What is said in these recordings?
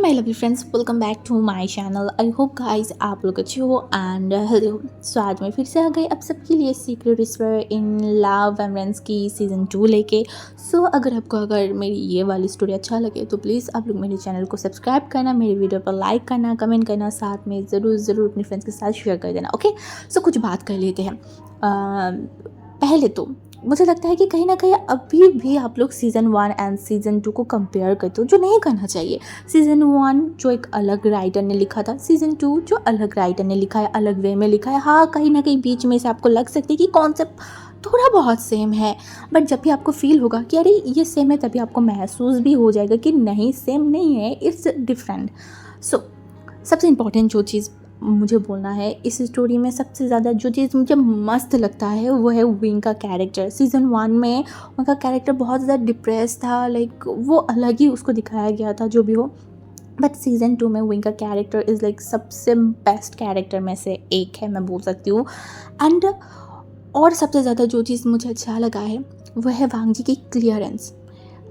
My lovely friends, welcome back to my channel. I hope guys आप लोग अच्छे हो एंड हेल्दी हो। सो आज मैं फिर से आ गई आप सबके लिए सीक्रेट विस्पर इन लव एमरेंस की सीज़न 2 लेके। सो अगर मेरी ये वाली स्टोरी अच्छा लगे तो प्लीज़ आप लोग मेरे चैनल को सब्सक्राइब करना, मेरे वीडियो पर लाइक करना, कमेंट करना, साथ में ज़रूर अपने फ्रेंड्स के साथ शेयर कर देना। ओके, सो कुछ बात कर लेते हैं। पहले तो मुझे लगता है कि कहीं ना कहीं अभी भी आप लोग सीज़न 1 एंड सीज़न 2 को कंपेयर करते हो, जो नहीं करना चाहिए। सीज़न 1 जो एक अलग राइटर ने लिखा था, सीज़न 2 जो अलग राइटर ने लिखा है, अलग वे में लिखा है। हाँ, कहीं ना कहीं बीच में से आपको लग सकती है कि कॉन्सेप्ट थोड़ा बहुत सेम है, बट जब भी आपको फील होगा कि अरे ये सेम है, तभी आपको महसूस भी हो जाएगा कि नहीं, सेम नहीं है, इट्स डिफरेंट। सो सबसे इम्पॉर्टेंट जो चीज़ मुझे बोलना है इस स्टोरी में, सबसे ज़्यादा जो चीज़ मुझे मस्त लगता है वो है विंग का कैरेक्टर। सीज़न 1 में उनका कैरेक्टर बहुत ज़्यादा डिप्रेस था, लाइक वो अलग ही उसको दिखाया गया था, जो भी हो। बट सीज़न 2 में विंग का कैरेक्टर इज़ लाइक सबसे बेस्ट कैरेक्टर में से एक है, मैं बोल सकती हूँ। एंड और सबसे ज़्यादा जो चीज़ मुझे अच्छा लगा है वो है वांग जी की क्लियरेंस।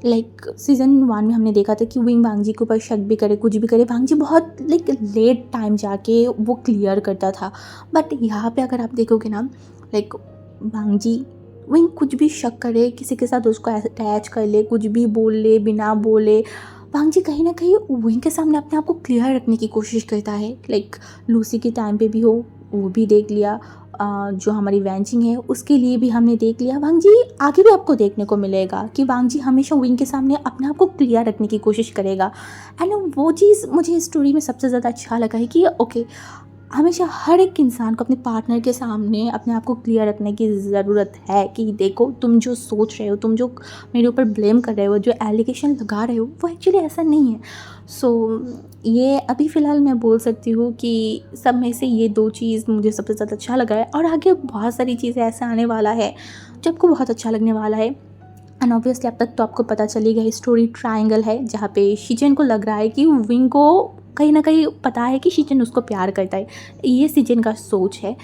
लाइक सीज़न 1 में हमने देखा था कि विंग वांग जी के ऊपर शक भी करे, कुछ भी करे, वांग जी बहुत लाइक लेट टाइम जाके वो क्लियर करता था। बट यहाँ पे अगर आप देखोगे ना, लाइक वांग जी विंग कुछ भी शक करे, किसी के साथ उसको अटैच कर ले, कुछ भी बोल ले, बिना बोले, वांग जी कहीं ना कहीं विंग के सामने अपने आप को क्लियर रखने की कोशिश करता है। लाइक लूसी के टाइम पे भी हो, वो भी देख लिया, जो हमारी वैंचिंग है उसके लिए भी हमने देख लिया। वांग जी आगे भी आपको देखने को मिलेगा कि वांग जी हमेशा विंग के सामने अपने आप को क्लियर रखने की कोशिश करेगा। एंड वो चीज़ मुझे इस स्टोरी में सबसे ज़्यादा अच्छा लगा है कि ओके, हमेशा हर एक इंसान को अपने पार्टनर के सामने अपने आप को क्लियर रखने की ज़रूरत है कि देखो, तुम जो सोच रहे हो, तुम जो मेरे ऊपर ब्लेम कर रहे हो, जो एलिगेशन लगा रहे हो, वो एक्चुअली ऐसा नहीं है। सो ये अभी फ़िलहाल मैं बोल सकती हूँ कि सब में से ये 2 चीज़ मुझे सबसे ज़्यादा अच्छा लगा है। और आगे बहुत सारी चीज़ें ऐसा आने वाला है जो आपको बहुत अच्छा लगने वाला है। एंड ऑब्वियसली अब तक तो आपको पता चली गई, स्टोरी ट्रायंगल है जहाँ पे शिजन को लग रहा है कि विंग को कहीं ना कहीं पता है कि शिजन उसको प्यार करता है, ये शिजन का सोच है।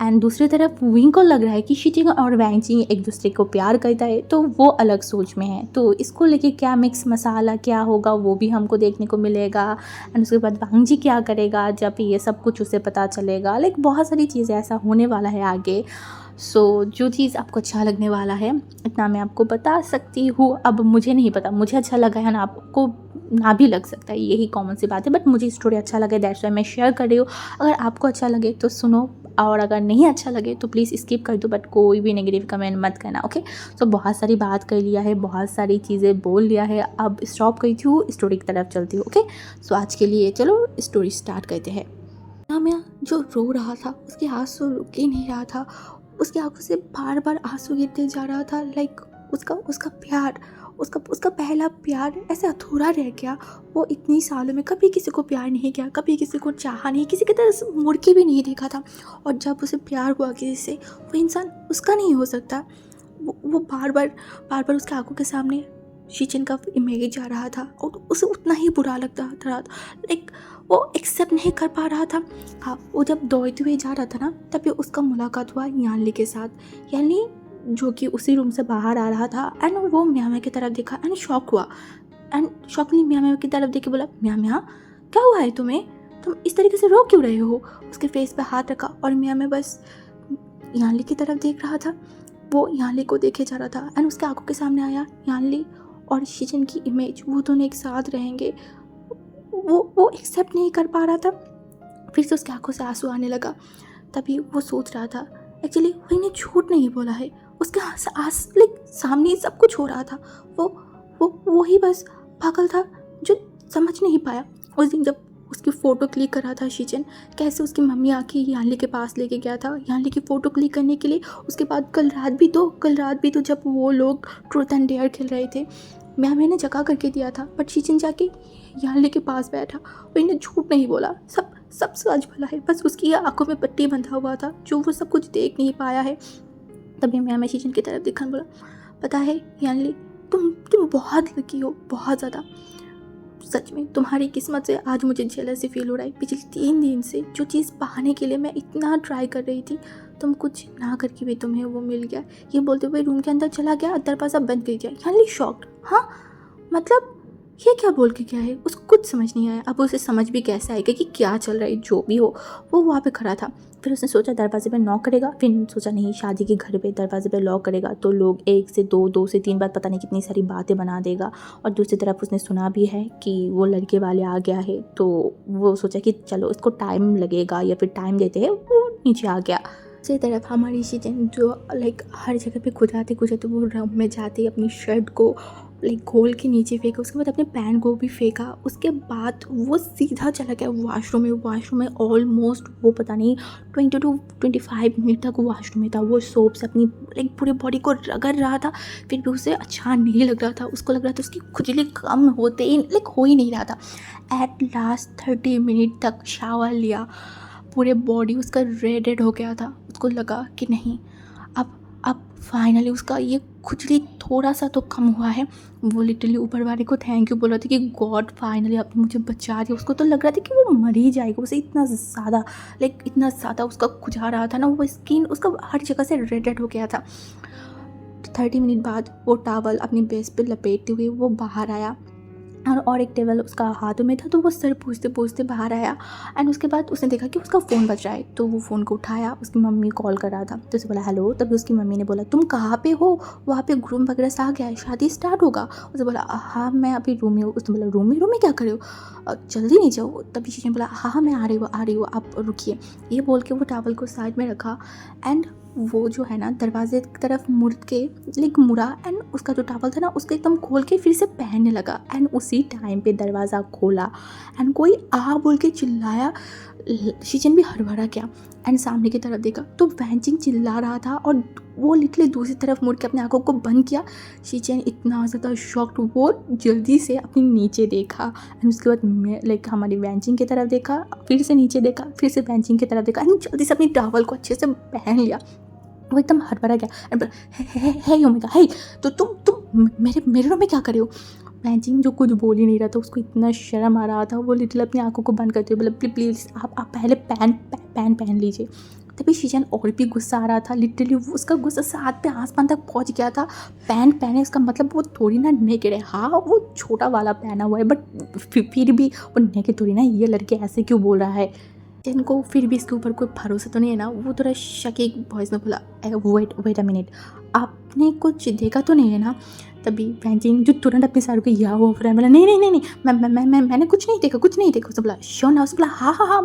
एंड दूसरी तरफ विंग को लग रहा है कि शिजन और वैंचिंग एक दूसरे को प्यार करता है, तो वो अलग सोच में है। तो इसको लेके क्या मिक्स मसाला क्या होगा वो भी हमको देखने को मिलेगा। एंड उसके बाद वांग जी क्या करेगा जब ये सब कुछ उसे पता चलेगा, लाइक बहुत सारी चीज़ें ऐसा होने वाला है आगे। सो जो चीज़ आपको अच्छा लगने वाला है इतना मैं आपको बता सकती हूँ। अब मुझे नहीं पता, मुझे अच्छा लगा है ना, आपको ना भी लग सकता है, यही कॉमन सी बात है, बट मुझे स्टोरी अच्छा लगे, दैट्स वाई मैं शेयर कर रही हूँ। अगर आपको अच्छा लगे तो सुनो, और अगर नहीं अच्छा लगे तो प्लीज़ स्किप कर दो, बट कोई भी नेगेटिव कमेंट मत करना। ओके, तो बहुत सारी बात कर लिया है, बहुत सारी चीज़ें बोल लिया है, अब स्टॉप करती हूँ, स्टोरी की तरफ चलती हूँ। ओके, सो आज के लिए चलो स्टोरी स्टार्ट करते हैं। नामिया जो रो रहा था, उसके आंसू रुक ही नहीं रहा था, उसकी आंखों से बार बार आंसू गिरते जा रहा था। लाइक उसका उसका प्यार, उसका उसका पहला प्यार ऐसे अधूरा रह गया। वो इतनी सालों में कभी किसी को प्यार नहीं किया, कभी किसी को चाहा नहीं, किसी की तरफ मुड़ के भी नहीं देखा था। और जब उसे प्यार हुआ किसी से, वो इंसान उसका नहीं हो सकता। वो बार बार उसकी आंखों के सामने शिचिन का इमेज आ रहा था और उसे उतना ही बुरा लगता रहा था। लाइक वो एक्सेप्ट नहीं कर पा रहा था। हाँ, वो जब दौड़ते हुए जा रहा था ना, तभी उसका मुलाकात हुआ यानली के साथ। यानी जो कि उसी रूम से बाहर आ रहा था। एंड वो म्यामे की तरफ देखा एंड शॉक हुआ। एंड शॉकली म्यामे की तरफ देख के बोला, म्याम्या क्या हुआ है तुम्हें, तुम इस तरीके से रो क्यों रहे हो। उसके फेस पे हाथ रखा और म्यामे बस यानली की तरफ देख रहा था। वो यानली को देखे जा रहा था एंड उसके आंखों के सामने आया यानली और शिजन की इमेज, वो दोनों एक साथ रहेंगे। वो एक्सेप्ट नहीं कर पा रहा था। फिर से उसकी आंखों से आंसू आने लगा। तभी वो सोच रहा था एक्चुअली विंग ने झूठ नहीं बोला है, उसके आस लाइक सामने ही सब कुछ हो रहा था। वो ही बस पागल था जो समझ नहीं पाया। उस दिन जब उसकी फ़ोटो क्लिक कर रहा था शिजन, कैसे उसकी मम्मी आके यानली के पास लेके गया था यानली की फ़ोटो क्लिक करने के लिए। उसके बाद कल रात भी तो जब वो लोग ट्रूथ एंड डेयर खेल रहे थे, मैंने जगह करके दिया था, बट शिजन जाके यानली के पास बैठा। और इन्हें झूठ नहीं बोला, सब सब सच भला है, बस उसकी आंखों में पट्टी बंधा हुआ था जो वो सब कुछ देख नहीं पाया है। तभी मैं शिजन की तरफ देखा, बोला, पता है यानली, तुम बहुत लकी हो, बहुत ज़्यादा। सच में तुम्हारी किस्मत से आज मुझे जेलसी फील हो रहा है। पिछले 3 दिन से जो चीज़ पाने के लिए मैं इतना ट्राई कर रही थी, तुम कुछ ना करके भी तुम्हें वो मिल गया। ये बोलते हुए रूम के अंदर चला गया, दरवाज़ा बंद कर दिया। यानी शॉक्ड। हाँ, मतलब ये क्या बोल के गया है? उसको कुछ समझ नहीं आया। अब उसे समझ भी कैसे आएगा कि क्या चल रहा है? जो भी हो, वो वहाँ पे खड़ा था। फिर उसने सोचा दरवाजे पे नॉक करेगा, फिर सोचा नहीं, शादी के घर पे दरवाजे पे लॉक करेगा तो लोग 1 से 2, 2 से 3 बार पता नहीं कितनी सारी बातें बना देगा। और दूसरी तरफ उसने सुना भी है कि वो लड़के वाले आ गया है, तो वो सोचा कि चलो इसको टाइम लगेगा या फिर टाइम देते हैं, वो नीचे आ गया। दूसरी तरफ हमारी शीजन जो लाइक हर जगह पे खुजाते खुजाते वो रूम में जाती, अपनी शर्ट को लाइक खोल के नीचे फेंका, उसके बाद अपने पैंट को भी फेंका। उसके बाद वो सीधा चला गया वॉशरूम में ऑलमोस्ट वो पता नहीं 20 to 25 मिनट तक वॉशरूम में था। वो सोप से अपनी लाइक पूरे बॉडी को रगड़ रहा था, फिर भी उसे अच्छा नहीं लग रहा था। उसको लग रहा था उसकी खुजली कम होते ही लाइक हो ही नहीं रहा था। एट लास्ट 30 मिनट तक शावर लिया, पूरे बॉडी उसका रेड हो गया था। उसको लगा कि नहीं, अब फाइनली उसका ये खुजली थोड़ा सा तो कम हुआ है। वो लिटरली ऊपर वाले को थैंक यू बोल रहा था कि गॉड फाइनली आपने मुझे बचा दिया। उसको तो लग रहा था कि वो मर ही जाएगा, उसे इतना ज़्यादा उसका खुजा रहा था ना, वो स्किन उसका हर जगह से रेड हो गया था। 30 मिनट बाद वो टावल अपनी बेस पे लपेटते हुए वो बाहर आया, और एक टेबल उसका हाथों में था, तो वो सर पूछते पूछते बाहर आया। एंड उसके बाद उसने देखा कि उसका फ़ोन बज रहा है, तो वो फ़ोन को उठाया। उसकी मम्मी कॉल कर रहा था, तो उसे बोला हेलो। तभी उसकी मम्मी ने बोला तुम कहाँ पे हो? वहाँ पे ग्रूम वगैरह से आ गया है, शादी स्टार्ट होगा। उसे बोला हाँ मैं अभी रूम में हूँ। उसने बोला रूम में क्या कर रहे हो, जल्दी नहीं जाओ। तभी शीशे ने बोला हाँ मैं आ रही हूँ आप रुकिए। ये बोल के वो टावल को साइड में रखा, एंड वो जो है ना दरवाजे की तरफ मुड़ के मुड़ा, एंड उसका जो टावल था ना उसको एकदम खोल के फिर से पहनने लगा। एंड उसी टाइम पे दरवाज़ा खोला एंड कोई आ बोल के चिल्लाया। शीजन भी हड़बड़ा गया एंड सामने की तरफ देखा तो वैंचिंग चिल्ला रहा था, और वो लिटरली दूसरी तरफ मुड़ के अपने आंखों को बंद किया। शीजन इतना ज़्यादा शॉक्ड, वो जल्दी से अपने नीचे देखा, एंड उसके बाद मैं हमारी वैंचिंग की तरफ देखा, फिर से नीचे देखा, फिर से वैंचिंग की तरफ देखा, एंड जल्दी से अपनी टावल को अच्छे से पहन लिया। वो एकदम हड़बड़ा गया। हे ओमेगा, हे तो तुम मेरे रूम में क्या कर रहे हो? वैंचिंग जो कुछ बोल ही नहीं रहा था, उसको इतना शर्म आ रहा था। वो लिटल अपनी आंखों को बंद करते हुए बोला प्लीज़ आप पहले पहन लीजिए। तभी शीजन और भी गुस्सा आ रहा था। लिटरली उसका गुस्सा साथ पे आसमान तक पहुंच गया था। पैन पहने इसका मतलब वो थोड़ी ना नेकेड है। हाँ वो छोटा वाला पहना हुआ है, बट फिर भी वो नेकेड थोड़ी ना। ये लड़के ऐसे क्यों बोल रहा है? जिनको फिर भी इसके ऊपर कोई भरोसा तो नहीं है ना, वो थोड़ा शकी वॉइस में बोला वेट अ मिनट, आपने कुछ देखा तो नहीं है ना? तभी वैंचिंग जो तुरंत अपने सारों के या वो फ्रेंड बोला नहीं मैंने कुछ नहीं देखा उसने बोला श्योर ना? उसने बोला हाँ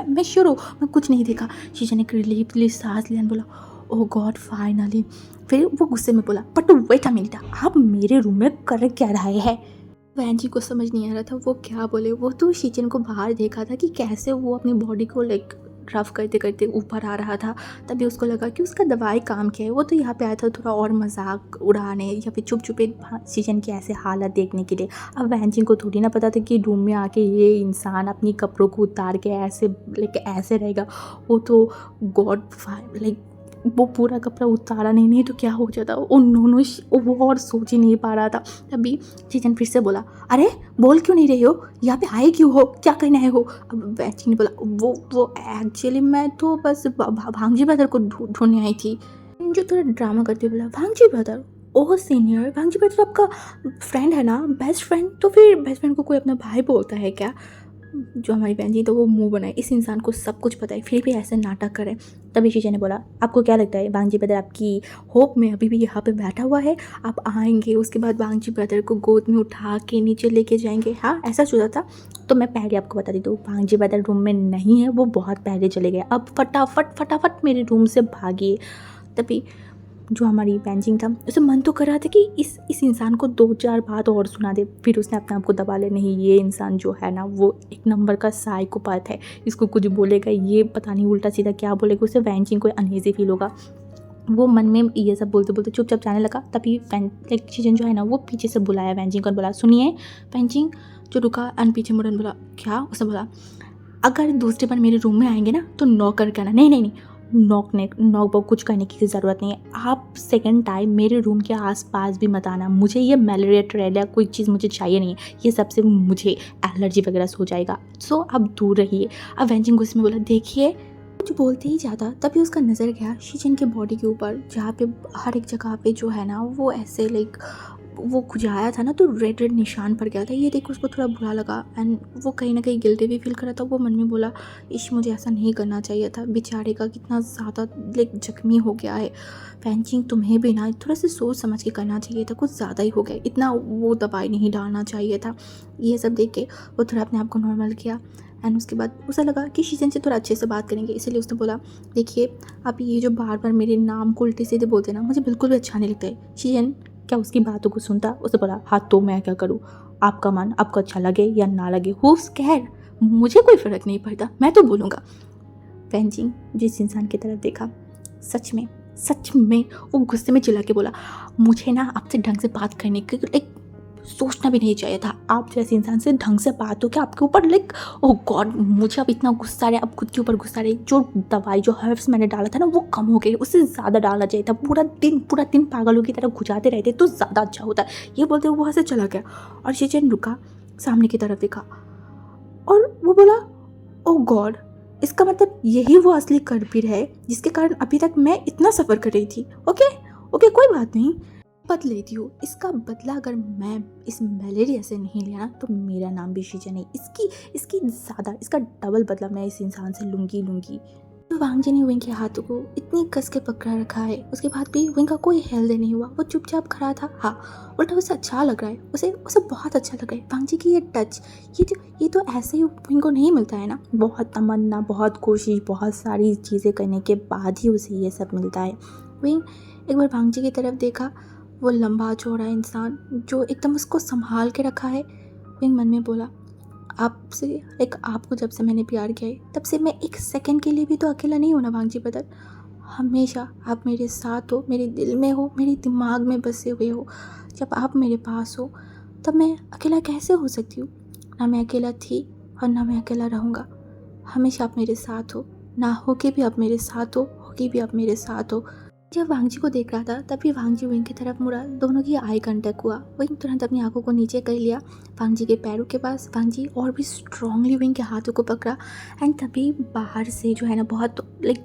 मैं श्योर हूँ, मैं कुछ नहीं देखा। शीशा ने रिलीफली सांस लिया, बोला ओह गॉड फाइनली। फिर वो गुस्से में बोला बट वेट अ मिनट, आप मेरे रूम में कर क्या रहे हैं? वैंची को समझ नहीं आ रहा था वो क्या बोले। वो तो शीचन को बाहर देखा था कि कैसे वो अपनी बॉडी को रफ करते करते ऊपर आ रहा था। तभी उसको लगा कि उसका दवाई काम किया है। वो तो यहाँ पे आया था थोड़ा और मजाक उड़ाने या फिर चुप चुपे शीचन की ऐसे हालत देखने के लिए। अब वैंची को थोड़ी ना पता था कि रूम में आके ये इंसान अपनी कपड़ों को उतार के ऐसे रहेगा। वो तो गॉड वो पूरा कपड़ा उतारा नहीं तो क्या हो जाता। उन्होंने वो और सोच ही नहीं पा रहा था। तभी चीचन फिर से बोला अरे बोल क्यों नहीं रही हो, यहाँ पे आए क्यों हो, क्या करने आए हो? अब वैची ने बोला वो एक्चुअली मैं तो बस भांगजी ब्रदर को ढूंढने आई थी। जो थोड़ा ड्रामा करते बोला भांगजी ब्रदर? ओह सीनियर, भांगजी ब्रदर आपका फ्रेंड है ना, बेस्ट फ्रेंड? तो फिर बेस्ट फ्रेंड को कोई अपना भाई बोलता है क्या? जो हमारी बहन जी तो वो मुंह बनाए, इस इंसान को सब कुछ पता है फिर भी ऐसे नाटक करे। तभी शीशे ने बोला आपको क्या लगता है बांगजी ब्रदर आपकी होप में अभी भी यहाँ पे बैठा हुआ है? आप आएंगे उसके बाद बांगजी ब्रदर को गोद में उठा के नीचे लेके जाएंगे? हाँ ऐसा सोचा था। तो मैं पहले आपको बता दी दूँ बांगजी ब्रदर रूम में नहीं है, वो बहुत पहले चले गए। अब फटाफट मेरे रूम से भागिए। तभी जो हमारी बैंजिंग था उसे मन तो कर रहा था कि इस इंसान को 2-4 बात और सुना दे। फिर उसने अपने आप को दबा ले, नहीं ये इंसान जो है ना वो एक नंबर का साइकोपैथ है, इसको कुछ बोलेगा ये पता नहीं उल्टा सीधा क्या बोलेगा, उसे बैंजिंग को अनईजी फील होगा। वो मन में ये सब बोलते बोलते चुपचाप जाने लगा। तभी शीजन जो है ना वो पीछे से बुलाया वैंजिंग को, बोला सुनिए। वैंजिंग जो रुका एंड पीछे मुड़न बोला क्या? उसने बोला अगर दूसरे बार मेरे रूम में आएंगे ना तो नॉक करके आना। नहीं नॉक कुछ करने की ज़रूरत नहीं है। आप सेकंड टाइम मेरे रूम के आसपास भी मत आना। मुझे ये मलेरिया ट्रेलिया कोई चीज़ मुझे चाहिए नहीं है, ये सबसे मुझे एलर्जी वगैरह हो जाएगा। सो आप दूर रहिए। अब वेंजिंग गुस्से में बोला देखिए, कुछ बोलते ही जाता। तभी उसका नज़र गया शीजन के बॉडी के ऊपर, जहाँ पे हर एक जगह पे जो है ना वो ऐसे वो खुजाया था ना तो रेड रेड निशान पड़ गया था। ये देख उसको थोड़ा बुरा लगा एंड वो कहीं ना कहीं गिल्टी भी फील कर रहा था। वो मन में बोला, इश मुझे ऐसा नहीं करना चाहिए था, बेचारे का कितना ज़्यादा लाइक जख्मी हो गया है। फैंचिंग तुम्हें भी ना थोड़ा सा सोच समझ के करना चाहिए था, कुछ ज़्यादा ही हो गया, इतना वो दवाई नहीं डालना चाहिए था। ये सब देख के वो थोड़ा अपने आप को नॉर्मल किया एंड उसके बाद उसे लगा कि शीजन से थोड़ा अच्छे से बात करेंगे, इसलिए उसने बोला, देखिए आप ये जो बार बार मेरे नाम को उल्टे सीधे बोलते ना, मुझे बिल्कुल भी अच्छा नहीं लगता है। शीजन क्या उसकी बातों को सुनता? उसे बोला, हाँ तो मैं क्या करूँ, आपका मन आपको अच्छा लगे या ना लगे, हुज़ केयर, मुझे कोई फ़र्क नहीं पड़ता, मैं तो बोलूँगा। फैंचिंग जिस इंसान की तरफ देखा, सच में वो गुस्से में चिल्ला के बोला, मुझे ना आपसे ढंग से बात करने की एक सोचना भी नहीं चाहिए था। आप जैसे इंसान से ढंग से बात हो क्या आपके ऊपर लाइक, ओह गॉड, मुझे अब इतना गुस्सा आ रहा है, अब खुद के ऊपर गुस्सा आ रहा है। जो दवाई जो हर्ब्स मैंने डाला था ना वो कम हो गई, उससे ज़्यादा डालना चाहिए था। पूरा दिन पागलों की तरह घुजाते रहते तो ज़्यादा अच्छा होता। ये बोलते हुए वहाँ से चला गया और शीजन रुका, सामने की तरफ देखा और वो बोला, ओह गॉड, इसका मतलब यही वो असली करपीर है जिसके कारण अभी तक मैं इतना सफ़र कर रही थी। ओके कोई बात नहीं, बदल लेती हूँ। इसका बदला अगर मैं इस मलेरिया से नहीं लिया ना तो मेरा नाम भी शीजा नहीं, इसका डबल बदला मैं इस इंसान से लूँगी। तो वांग जी ने विंग के हाथों को इतनी कस के पकड़ा रखा है, उसके बाद भी विंग का कोई हेल्द नहीं हुआ। वो चुपचाप खड़ा था। हाँ, उल्टा उसे अच्छा लग रहा है, उसे बहुत अच्छा लग रहा है। वांग जी की ये टच, ये तो ऐसे ही विंग को नहीं मिलता है ना। बहुत तमन्ना, बहुत कोशिश, बहुत सारी चीज़ें करने के बाद ही उसे ये सब मिलता है। विंग एक बार वांग जी की तरफ देखा, वो लंबा चौड़ा इंसान जो एकदम उसको संभाल के रखा है। विंग मन में बोला, आपको जब से मैंने प्यार किया है तब से मैं एक सेकंड के लिए भी तो अकेला नहीं हूँ ना वांग जी ब्रदर। हमेशा आप मेरे साथ हो, मेरे दिल में हो, मेरे दिमाग में बसे हुए हो। जब आप मेरे पास हो तब मैं अकेला कैसे हो सकती हूँ? ना मैं अकेला थी और ना मैं अकेला रहूँगा। हमेशा आप मेरे साथ हो, ना हो के भी आप मेरे साथ हो के भी आप मेरे साथ हो। जब वांग जी को देख रहा था तभी वांग जी विंग की तरफ मुड़ा, दोनों की आई कांटेक्ट हुआ। विंग तुरंत अपनी आंखों को नीचे कर लिया वांग जी के पैरों के पास। वांग जी और भी स्ट्रांगली विंग के हाथों को पकड़ा एंड तभी बाहर से जो है ना बहुत लाइक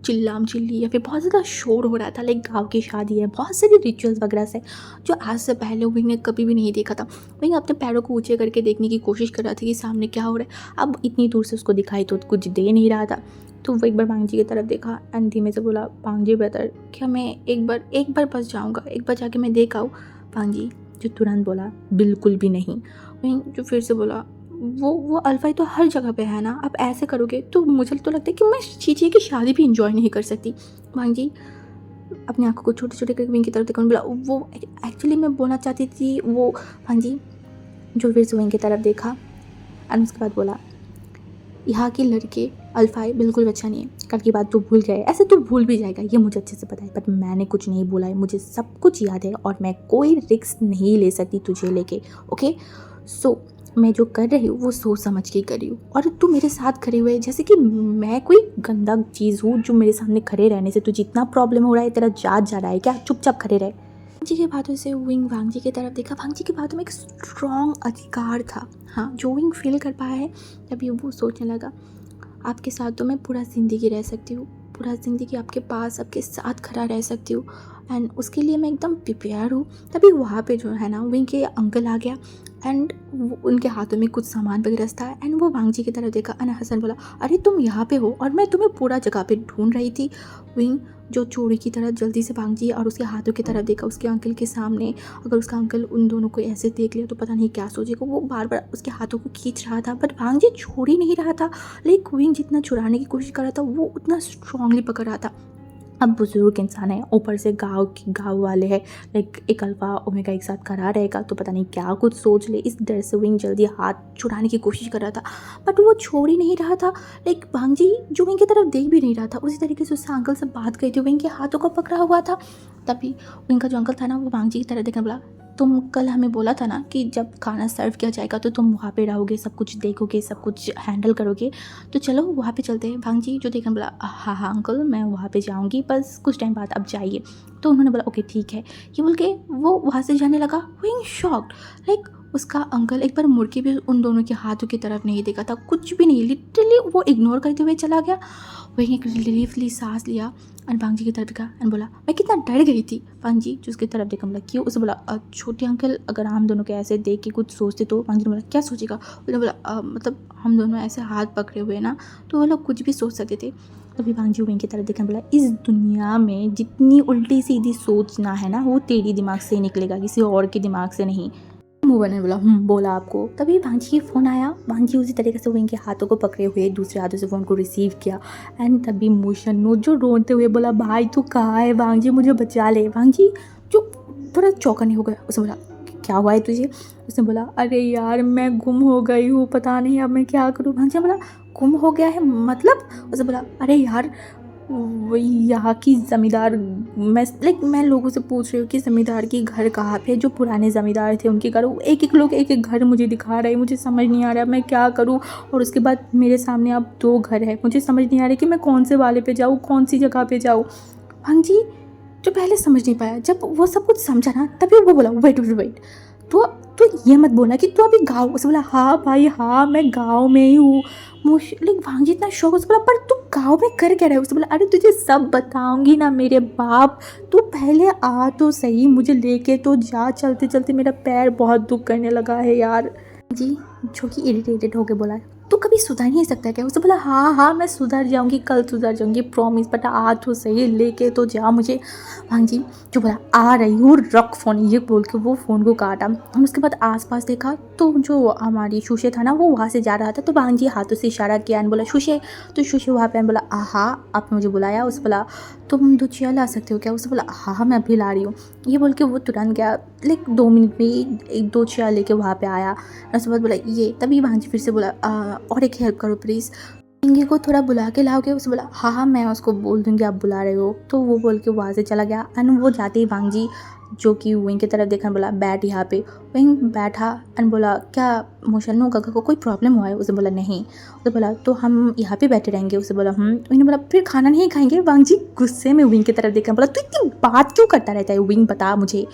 चिल्लाम चिल्ली या फिर बहुत ज़्यादा शोर हो रहा था। लाइक गाँव की शादी है, बहुत सारी रिचुअल्स वगैरह से जो आज से पहले विंग ने कभी भी नहीं देखा था। विंग अपने पैरों को ऊँचे करके देखने की कोशिश कर रहा था कि सामने क्या हो रहा है। अब इतनी दूर से उसको दिखाई तो कुछ दे नहीं रहा था। तो वो एक बार वांग जी की तरफ देखा एंड धीमे से बोला, वांग जी ब्रदर, क्या मैं एक बार बस जाऊँगा, एक बार जाके मैं देख आऊँ? वांग जी जो तुरंत बोला, बिल्कुल भी नहीं। वहीं जो फिर से बोला, वो अल्फाई तो हर जगह पे है ना, आप ऐसे करोगे तो मुझे तो लगता है कि मैं चीची की शादी भी इंजॉय नहीं कर सकती। वांग जी अपनी आंखों को छोटे छोटे करके विंग की तरफ देखा, बोला, वो एक्चुअली मैं बोलना चाहती थी वो। वांग जी जो फिर से विंग की तरफ देखा एंड उसके बाद बोला, यहाँ के लड़के अल्फाई बिल्कुल अच्छा नहीं है। कल की बात तो भूल गए, ऐसे तो भूल भी जाएगा, ये मुझे अच्छे से पता है। बट मैंने कुछ नहीं बोला है, मुझे सब कुछ याद है और मैं कोई रिस्क नहीं ले सकती तुझे लेके। ओके सो मैं जो कर रही हूँ वो सोच समझ के कर रही हूँ और तू मेरे साथ खड़े हुए जैसे कि मैं कोई गंदा चीज़ हूँ जो मेरे सामने खड़े रहने से तुझे इतना प्रॉब्लम हो रहा है, तेरा जात जा रहा है क्या? चुपचाप खड़े रहे। वांग जी के बातों से विंग वांग जी की तरफ देखा। वांग जी के बातों में एक स्ट्रॉन्ग अधिकार था। हाँ, जो विंग फील कर पाया है तभी वो सोचने लगा, आपके साथ तो मैं पूरा ज़िंदगी रह सकती हूँ, पूरा ज़िंदगी आपके पास आपके साथ खड़ा रह सकती हूँ एंड उसके लिए मैं एकदम प्रिपेयर हूँ। तभी वहाँ पे जो है ना विंग के अंकल आ गया एंड उनके हाथों में कुछ सामान वगैरह था एंड वो वांग जी की तरफ देखा एंड हसन बोला, अरे तुम यहाँ पे हो और मैं तुम्हें पूरा जगह पे ढूंढ रही थी। विंग जो चोरी की तरह जल्दी से वांग जी और उसके हाथों की तरफ देखा, उसके अंकल के सामने। अगर उसका अंकल उन दोनों को ऐसे देख लिया तो पता नहीं क्या सोचेगा। वो बार बार उसके हाथों को खींच रहा था बट वांग जी छोड़ ही नहीं रहा था। लाइक विंग जितना छुड़ाने की कोशिश कर रहा था वो उतना स्ट्रांगली पकड़ रहा था। अब बुजुर्ग इंसान है, ऊपर से गाँव वाले हैं, लाइक एक अल्फा ओमेगा एक साथ खड़ा रहेगा तो पता नहीं क्या कुछ सोच ले। इस डर से विंग जल्दी हाथ छुड़ाने की कोशिश कर रहा था बट वो छोड़ ही नहीं रहा था। लाइक वांग जी जो विंग की तरफ देख भी नहीं रहा था, उसी तरीके से उससे अंकल से बात करी थी, विंग के हाथों को पकड़ा हुआ था। तभी विंग का जो अंकल था ना वो वांग जी की तरफ देखने बोला, तुम कल हमें बोला था ना कि जब खाना सर्व किया जाएगा तो तुम वहाँ पे रहोगे, सब कुछ देखोगे, सब कुछ हैंडल करोगे, तो चलो वहाँ पे चलते हैं। वांग जी जो देखने बोला, हाँ अंकल मैं वहाँ पे जाऊँगी, बस कुछ टाइम बाद अब जाइए। तो उन्होंने बोला ओके ठीक है। ये बोल के वो वहाँ से जाने लगा। विंग शॉक्ड, लाइक उसका अंकल एक बार मुड़ के भी उन दोनों के हाथों की तरफ नहीं देखा था, कुछ भी नहीं, लिटरली वो इग्नोर करते हुए चला गया। वहीं एक रिलीफली सांस लिया एंड वांग जी की तरफ देखा एंड बोला मैं कितना डर गई थी। वांग जी जो उसकी तरफ देखा, बोला क्यों? उसे बोला छोटे अंकल अगर हम दोनों के ऐसे देख के कुछ सोचते तो। वांग जी ने बोला क्या सोचेगा? उसने बोला मतलब हम दोनों ऐसे हाथ पकड़े हुए ना, तो वो लोग कुछ भी सोच सकते थे। तभी वांग जी वहीं की तरफ देखा, बोला इस दुनिया में जितनी उल्टी सीधी सोचना है ना, वो तेरी दिमाग से निकलेगा, किसी और के दिमाग से नहीं। मोहन ने बोला बोला आपको। तभी भांजी की फ़ोन आया। भांजी उसी तरीके से विंग के हाथों को पकड़े हुए दूसरे हाथों से फ़ोन को रिसीव किया एंड तभी मोशन्नो जो रोते हुए बोला भाई तू कहाँ है भांजी, मुझे बचा ले। भांजी जो थोड़ा चौकन्ने हो गया, उसने बोला क्या हुआ है तुझे? उसने बोला अरे यार मैं गुम हो गई हूँ, पता नहीं अब मैं क्या करूँ। भांजी ने बोला गुम हो गया है मतलब? उसने बोला अरे यार वही यहाँ की ज़मींदार, मैं लोगों से पूछ रही हूँ कि ज़मींदार की घर कहाँ पे, जो पुराने ज़मींदार थे उनके घर, एक एक लोग एक एक घर मुझे दिखा रहे हैं, मुझे समझ नहीं आ रहा मैं क्या करूँ। और उसके बाद मेरे सामने अब 2 घर है, मुझे समझ नहीं आ रहा कि मैं कौन से वाले पे जाऊँ, कौन सी जगह पे जाऊँ। भांग जी जो पहले समझ नहीं पाया, जब वो सब कुछ समझा ना तभी वो बोला वेट वेट वेट, तो ये मत बोला कि तू अभी गाँव। उसे बोला हाँ भाई हाँ मैं गाँव में ही हूँ। लाइक भांजी इतना शौक, उसे बोला पर तू गाँव में कर क्या रहा है? उसे बोला अरे तुझे सब बताऊंगी ना मेरे बाप, तू पहले आ तो सही, मुझे लेके तो जा, चलते चलते मेरा पैर बहुत दुख करने लगा है यार। जी जो कि इरिटेटेड होके बोला तू कभी सुधर नहीं सकता क्या? उसने बोला हाँ हाँ मैं सुधर जाऊंगी, कल सुधर जाऊंगी प्रॉमिस, बट आ तो सही, लेके तो जा मुझे। भांग जी जो बोला आ रही हूँ रख फ़ोन, ये बोल के वो फ़ोन को काटा। हम उसके बाद आसपास देखा तो जो हमारी शुशे था ना वो वहाँ से जा रहा था, तो भांग जी हाथों से इशारा किया एंड बोला शुशे, तो शुशे वहाँ पे बोला हाँ आपने मुझे बुलाया? उसने बोला तुम 2 चेयर ला सकते हो क्या? उसने बोला हाँ मैं अभी ला रही हूँ। ये बोल के वो तुरंत गया, लाइक 2 मिनट में ही 1-2 चेयर लेके वहाँ पे आया। उसके बाद बोला ये, तभी भांग जी फिर से बोला और एक हेल्प करो प्लीज़, इंगे को थोड़ा बुला के लाओगे? उसने बोला हाँ हाँ मैं उसको बोल दूँगी आप बुला रहे हो। तो वो बोल के वहाँ से चला गया एंड वो जाते ही भांग जी जो कि वहीं की तरफ देखा, बोला बैठ यहाँ पे। वहीं बैठा एंड बोला क्या मोशन्नो गगा को कोई प्रॉब्लम हुआ है? उसने बोला नहीं। उसने बोला तो हम यहाँ पे बैठे रहेंगे? उसने बोला उसने बोला फिर खाना नहीं खाएंगे? वांग जी गुस्से में विंग की तरफ देखा, बोला तू इतनी बात क्यों करता रहता है विंग, बता मुझे।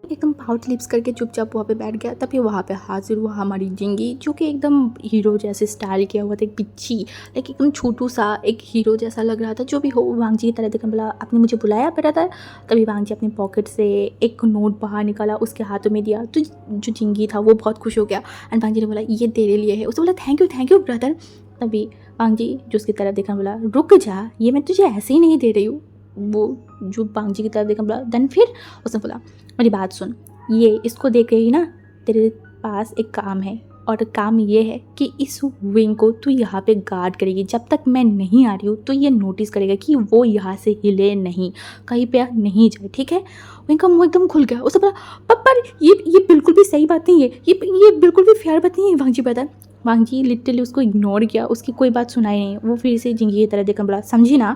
एकदम पाउट लिप्स करके चुपचाप वहाँ पे बैठ गया। तभी वहाँ पे हाजिर हुआ हमारी जिंगी, जो कि एकदम हीरो जैसे स्टाइल किया हुआ था, एक पिच्ची लाइक एकदम छोटू सा एक हीरो जैसा लग रहा था। जो भी हो वांग जी की तरह देखा, बोला आपने मुझे बुलाया ब्रदर? तभी वांग जी अपनी पॉकेट से एक नोट बाहर निकाला, उसके हाथों में दिया, तो जो जिंगी था वो बहुत खुश हो गया एंड वांग जी ने बोला ये तेरे लिए है। उसने बोला थैंक यू ब्रदर। तभी वांग जी जो उसकी तरफ देखा, बोला रुक जा, ये मैं तुझे ऐसे ही नहीं दे रही हूँ। वो जो वांग जी की तरफ देखा, बोला देन फिर? उसने बोला मेरी बात सुन, ये इसको देख रही ना, तेरे पास एक काम है और काम ये है कि इस विंग को तू यहाँ पे गार्ड करेगी, जब तक मैं नहीं आ रही हूँ तो ये नोटिस करेगा कि वो यहाँ से हिले नहीं, कहीं पे नहीं जाए, ठीक है? विंग का मुँह एकदम खुल गया। उसने बोला पर ये बिल्कुल भी सही बात नहीं है, ये बिल्कुल भी फेयर बात नहीं है वांग जी ब्रदर। वांग जी लिटरली उसको इग्नोर किया, उसकी कोई बात सुनाई नहीं। वो फिर से जिंगी की तरह देखा, बोला समझी ना,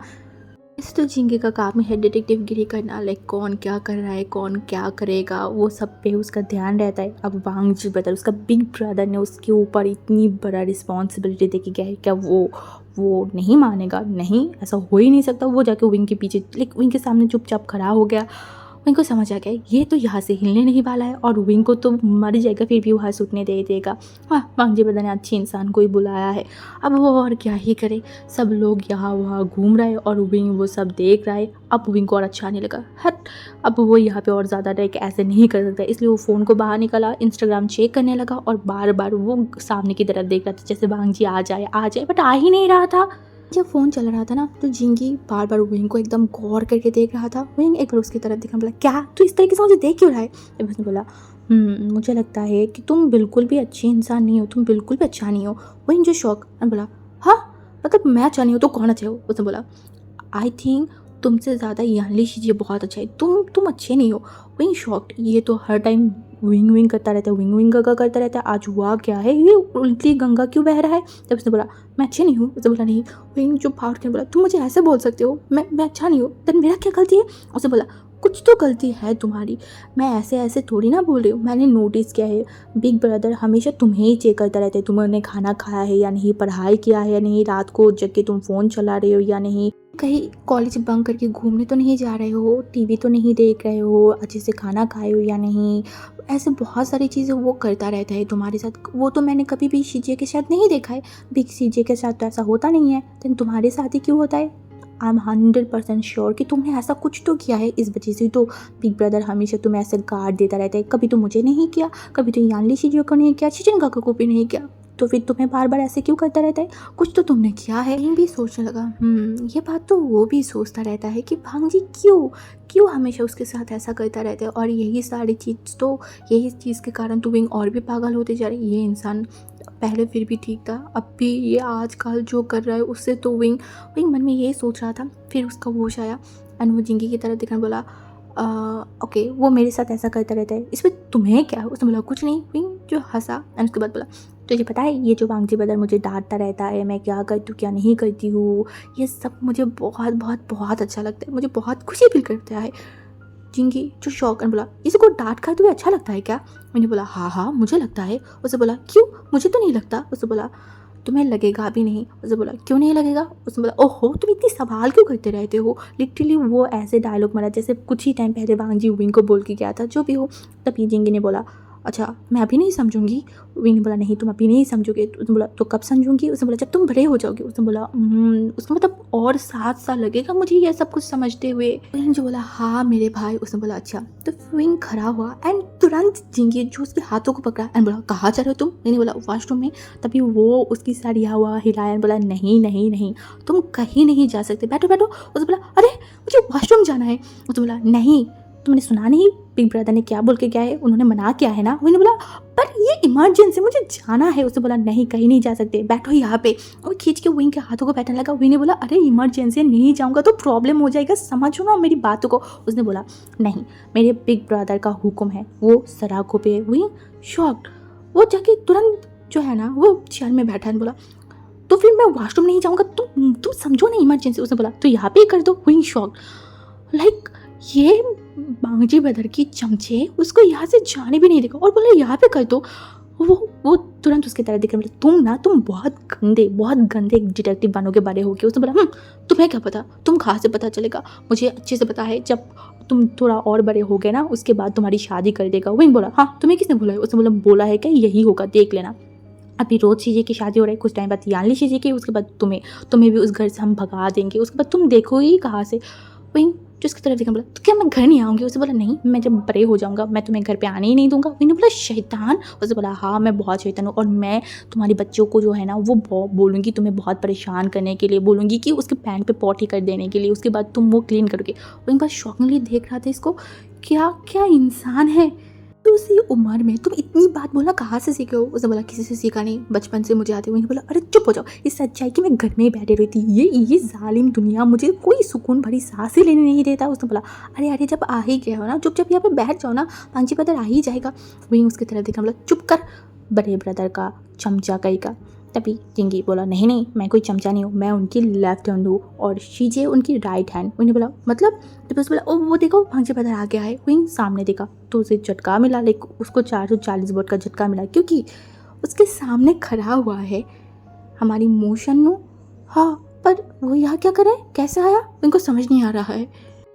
इस तो झींगे का काम है डिटेक्टिव गिरी करना, लाइक कौन क्या कर रहा है, कौन क्या करेगा, वो सब पे उसका ध्यान रहता है। अब वांग जी ब्रदर, उसका बिग ब्रदर ने उसके ऊपर इतनी बड़ा रिस्पॉन्सिबिलिटी दे के गया है, क्या वो नहीं मानेगा? नहीं, ऐसा हो ही नहीं सकता। वो जाके विंग के पीछे, लाइक विंग के सामने चुपचाप खड़ा हो गया। विंग को समझ आ गया ये तो यहाँ से हिलने नहीं वाला है और विंग को तो मर जाएगा फिर भी वहाँ सुटने दे देगा। हाँ वांग जी ब्रदर ने अच्छे इंसान को ही बुलाया है, अब वो और क्या ही करे। सब लोग यहाँ वहाँ घूम रहे और विंग वो सब देख रहा है। अब विंग को और अच्छा नहीं लगा, हट अब वो यहाँ पे और ज़्यादा लाइक ऐसे नहीं कर सकता, इसलिए वो फ़ोन को बाहर निकाला, इंस्टाग्राम चेक करने लगा और बार बार वो सामने की तरफ देख रहा था जैसे वांग जी आ जाए, बट आ ही नहीं रहा था। जब फ़ोन चल रहा था ना तो जिंगी बार बार विंग को एकदम गौर करके देख रहा था। विंग एक बार उसकी तरफ देखा, बोला क्या तू इस तरीके से मुझे देख क्यों रहा है? तब उसने बोला मुझे लगता है कि तुम बिल्कुल भी अच्छी इंसान नहीं हो, तुम बिल्कुल भी अच्छा नहीं हो। विंग जो शौक, बोला हाँ मतलब मैं अच्छा नहीं हूँ तो कौन अच्छा हो? उसने बोला आई थिंक तुमसे ज़्यादा यंगली चीज़ें बहुत अच्छा है, तुम अच्छे नहीं हो। विंग शॉक्ड, ये तो हर टाइम विंग करता रहता है, विंग गंगा करता रहता है, आज हुआ क्या है, ये उल्टी गंगा क्यों बह रहा है? तब उसने बोला मैं अच्छी नहीं हूँ। उसने बोला नहीं। विंग जो फाड़ के बोला तुम मुझे ऐसे बोल सकते हो, मैं अच्छा नहीं हूँ, देन मेरा क्या गलती है? उसने बोला कुछ तो गलती है तुम्हारी, मैं ऐसे थोड़ी ना बोल रही हूँ, मैंने नोटिस किया है बिग ब्रदर हमेशा तुम्हें ही चेक करता रहता है, तुमने खाना खाया है या नहीं, पढ़ाई किया है या नहीं, रात को जग के तुम फ़ोन चला रहे हो या नहीं, कहीं कॉलेज बंक करके घूमने तो नहीं जा रहे हो, टीवी तो नहीं देख रहे हो, अच्छे से खाना खाए हो या नहीं, ऐसे बहुत सारी चीज़ें वो करता रहता है तुम्हारे साथ। वो तो मैंने कभी भी सीजे के साथ नहीं देखा है, बिग सीजे के साथ तो ऐसा होता नहीं है, तो तुम्हारे साथ ही क्यों होता है? आई एम 100% श्योर कि तुमने ऐसा कुछ तो किया है, इस वजह से तो बिग ब्रदर हमेशा तुम्हें ऐसे गार्ड देता रहता है। कभी तो मुझे नहीं किया, कभी तो यानली शीजियो को नहीं किया, चिचिन काका को भी नहीं किया, तो फिर तुम्हें बार बार ऐसे क्यों करता रहता है? कुछ तो तुमने किया है। यही भी सोचने लगा, ये बात तो वो भी सोचता रहता है कि भांजी क्यों क्यों हमेशा उसके साथ ऐसा करता रहता है, और यही सारी चीज़ तो यही चीज़ के कारण तो विंग और भी पागल होते जा रही है। ये इंसान पहले फिर भी ठीक था, अब भी ये आजकल जो कर रहा है उससे तो विंग विंग मन में यही सोच रहा था। फिर उसका होश आया एंड वो जिंगी की तरफ देखकर बोला, ओके वो मेरे साथ ऐसा करता रहता है, इसमें तुम्हें क्या? उसने बोला कुछ नहीं। विंग जो हंसा एंड उसके बाद बोला, तुझे पता है ये जो वांगजी ब्रदर मुझे डांटता रहता है, मैं क्या करती हूँ क्या नहीं करती हूँ, ये सब मुझे बहुत बहुत बहुत अच्छा लगता है, मुझे बहुत खुशी फील करता है। जिंगी जो शौक बोला, इसे को डांट खाते हुए अच्छा लगता है क्या? मैंने बोला हाँ हाँ मुझे लगता है। उसे बोला क्यों? मुझे तो नहीं लगता। उसे बोला तुम्हें लगेगा भी नहीं। उसे बोला क्यों नहीं लगेगा? उसने बोला ओहो तुम इतनी सवाल क्यों करते रहते हो। लिटरली वो ऐसे डायलॉग मारा जैसे कुछ ही टाइम पहले वांगजी विंग को बोल के गया था। जो भी हो, तभी जिंगी ने बोला अच्छा मैं अभी नहीं समझूंगी। विंग ने बोला नहीं तुम अभी नहीं समझोगे। उसने बोला तो कब समझूंगी? उसने बोला जब तुम बड़े हो जाओगे। उसने बोला उसका मतलब और 7 साल लगेगा मुझे ये सब कुछ समझते हुए। विंग जो बोला हाँ मेरे भाई। उसने बोला अच्छा। तो विंग खड़ा हुआ एंड तुरंत जिंगी जो उसके हाथों को पकड़ा एंड बोला कहाँ जा रहे हो तुम? मैंने बोला वॉशरूम में। तभी वो उसकी साड़िया हुआ हिलाया बोला नहीं नहीं नहीं तुम कहीं नहीं जा सकते, बैठो बैठो। उसने बोला अरे मुझे वॉशरूम जाना है। उसने बोला नहीं तुमने सुना नहीं बिग ब्रदर ने क्या बोल के गया है, उन्होंने मना किया है ना। मैंने बोला पर ये इमरजेंसी मुझे जाना है। उसने बोला नहीं कहीं नहीं जा सकते, बैठो यहाँ पे। और खींच के विंग के हाथों को बैठने लगा। विंग ने बोला अरे इमरजेंसी नहीं जाऊँगा तो प्रॉब्लम हो जाएगा, समझो ना मेरी बातों को। उसने बोला नहीं मेरे बिग ब्रदर का हुक्म है, वो सराखों पे। विंग शॉक्ड, वो जाके तुरंत जो है ना वो चेयर में बैठा है। बोला तो फिर मैं वॉशरूम नहीं जाऊँगा, तुम समझो ना इमरजेंसी। उसने बोला तो यहाँ पे ही कर दो। विंग शॉक्ड लाइक ये बांगजी ब्रदर की चमचे उसको यहाँ से जाने भी नहीं देगा और बोला यहाँ पे कर दो। वो तुरंत उसकी तरह दिख रहा, तुम बहुत गंदे एक डिटेक्टिव बनोगे बड़े होके। उसने बोला तुम्हें क्या पता, तुम कहाँ से पता चलेगा, मुझे अच्छे से पता है, जब तुम थोड़ा और बड़े हो गए ना उसके बाद तुम्हारी शादी कर देगा। वही बोला हाँ तुम्हें किसने बोला है? उसने बोला है क्या यही होगा देख लेना। अभी रोज शीजे की शादी हो रही है, कुछ टाइम बाद यानली शीजे की, उसके बाद तुम्हें भी उस घर से हम भगा देंगे, उसके बाद तुम देखोगी कहाँ से। वहीं जो उसकी तरफ देखा बोला तो क्या मैं घर नहीं आऊँगी? उसे बोला नहीं मैं जब बड़े हो जाऊँगा मैं तुम्हें घर पे आने ही नहीं दूंगा। मैंने बोला शैतान। उसे बोला हाँ मैं बहुत शैतान हूँ और मैं तुम्हारी बच्चों को जो है ना वो बोलूँगी तुम्हें बहुत परेशान करने के लिए, बोलूँगी कि उसके पैंट पे पॉटी कर देने के लिए, उसके बाद तुम वो क्लीन करोगे। वहीं बस शॉकिंगली देख रहा था इसको, क्या क्या इंसान है। तो उसी उम्र में तुम इतनी बात बोलना कहाँ से सीखे हो? उसने बोला किसी से सीखा नहीं, बचपन से मुझे आती। वहीं बोला अरे चुप हो जाओ, इस सच्चाई कि मैं घर में ही बैठी रही थी, ये जालिम दुनिया मुझे कोई सुकून भरी सांसें लेने नहीं देता। उसने बोला अरे जब आ ही गया हो ना चुपचाप यहाँ पे बैठ जाओ ना, पांची ब्रदर आ ही जाएगा। वहीं उसकी तरफ देखा बोला चुप कर बड़े ब्रदर का चमचा कहीं का। तभी जिंगी बोला नहीं नहीं मैं कोई चमचा नहीं हूँ, मैं उनकी लेफ्ट हैंड हूँ और शीजे उनकी राइट हैंड। उन्हें बोला मतलब, तो उसने बोला ओ वो देखो भांजे ब्रदर आ गया है। वहीं सामने देखा तो उसे झटका मिला, लेकिन उसको 440 वोट का झटका मिला क्योंकि उसके सामने खड़ा हुआ है हमारी मोशनु। हाँ पर वो यहाँ क्या करे, कैसे आया उनको समझ नहीं आ रहा है।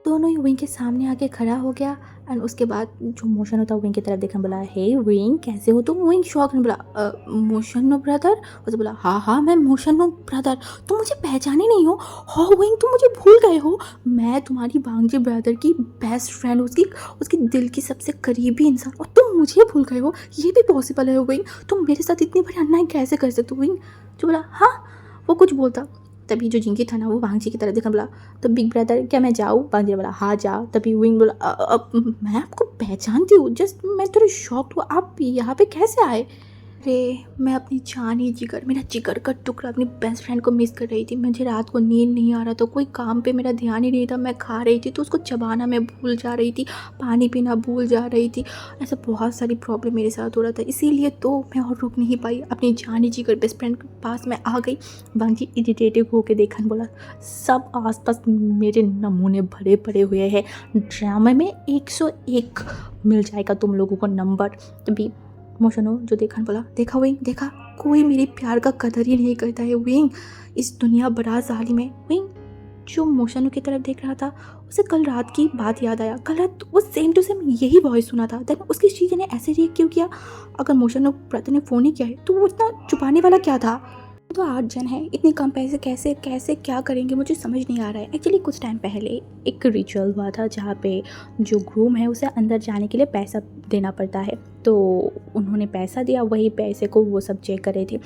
दोनों ही विंग के सामने आके खड़ा हो गया एंड उसके बाद जो मोशन होता है विंग की तरफ देखने बोला हे विंग कैसे हो तुम? विंग शॉक ने बोला मोशन ब्रदर। उसे बोला हाँ मैं मोशन ब्रदर, तुम मुझे पहचाने नहीं हो? हाँ विंग तुम मुझे भूल गए हो, मैं तुम्हारी बांगजी ब्रदर की बेस्ट फ्रेंड, उसकी दिल की सबसे करीबी इंसान, और तुम मुझे भूल गए हो? ये भी पॉसिबल है विंग? तुम मेरे साथ इतनी बड़ी अन्याय कैसे कर सकते हो? विंग जो बोला हाँ वो कुछ बोलता। तभी जो जिंकी था ना वो वांगजी की तरफ देखा बोला तो बिग ब्रदर क्या मैं जाऊँ? वांगजी बोला हाँ जाओ। तभी विंग बोला मैं आपको पहचानती हूँ, जस्ट मैं थोड़ी शॉक्ड हुआ, आप यहाँ पे कैसे आए? अरे मैं अपनी जानी जिगर, मेरा जिगर का टुकड़ा अपनी बेस्ट फ्रेंड को मिस कर रही थी। मुझे रात को नींद नहीं आ रहा था, कोई काम पे मेरा ध्यान ही नहीं था, मैं खा रही थी तो उसको चबाना मैं भूल जा रही थी, पानी पीना भूल जा रही थी, ऐसा बहुत सारी प्रॉब्लम मेरे साथ हो रहा था, इसीलिए तो मैं और रुक नहीं पाई, अपनी जानी जिगर बेस्ट फ्रेंड के पास मैं आ गई। बांगी इरिटेटिव होकर देखा बोला सब आसपास मेरे नमूने भरे पड़े हुए हैं, ड्रामे में 101 मिल जाएगा तुम लोगों को नंबर। तभी मोशनो जो देखा बोला देखा विंग देखा, कोई मेरे प्यार का कदर ही नहीं करता है विंग, इस दुनिया बड़ा जालिम है। विंग जो मोशनु की तरफ देख रहा था उसे कल रात की बात याद आया। कल रात वो सेम टू सेम यही वॉइस सुना था। देन उसकी चीज़ ने ऐसे रिएक्ट क्यों किया? अगर मोशनु ब्रदर ने फ़ोन ही किया है तो वो इतना छुपाने वाला क्या था? तो 8 जन हैं, इतने कम पैसे कैसे कैसे क्या करेंगे मुझे समझ नहीं आ रहा है। एक्चुअली कुछ टाइम पहले एक रिचुअल हुआ था जहाँ पे जो ग्रूम है उसे अंदर जाने के लिए पैसा देना पड़ता है। तो उन्होंने पैसा दिया, वही पैसे को वो सब चेक कर रहे थे।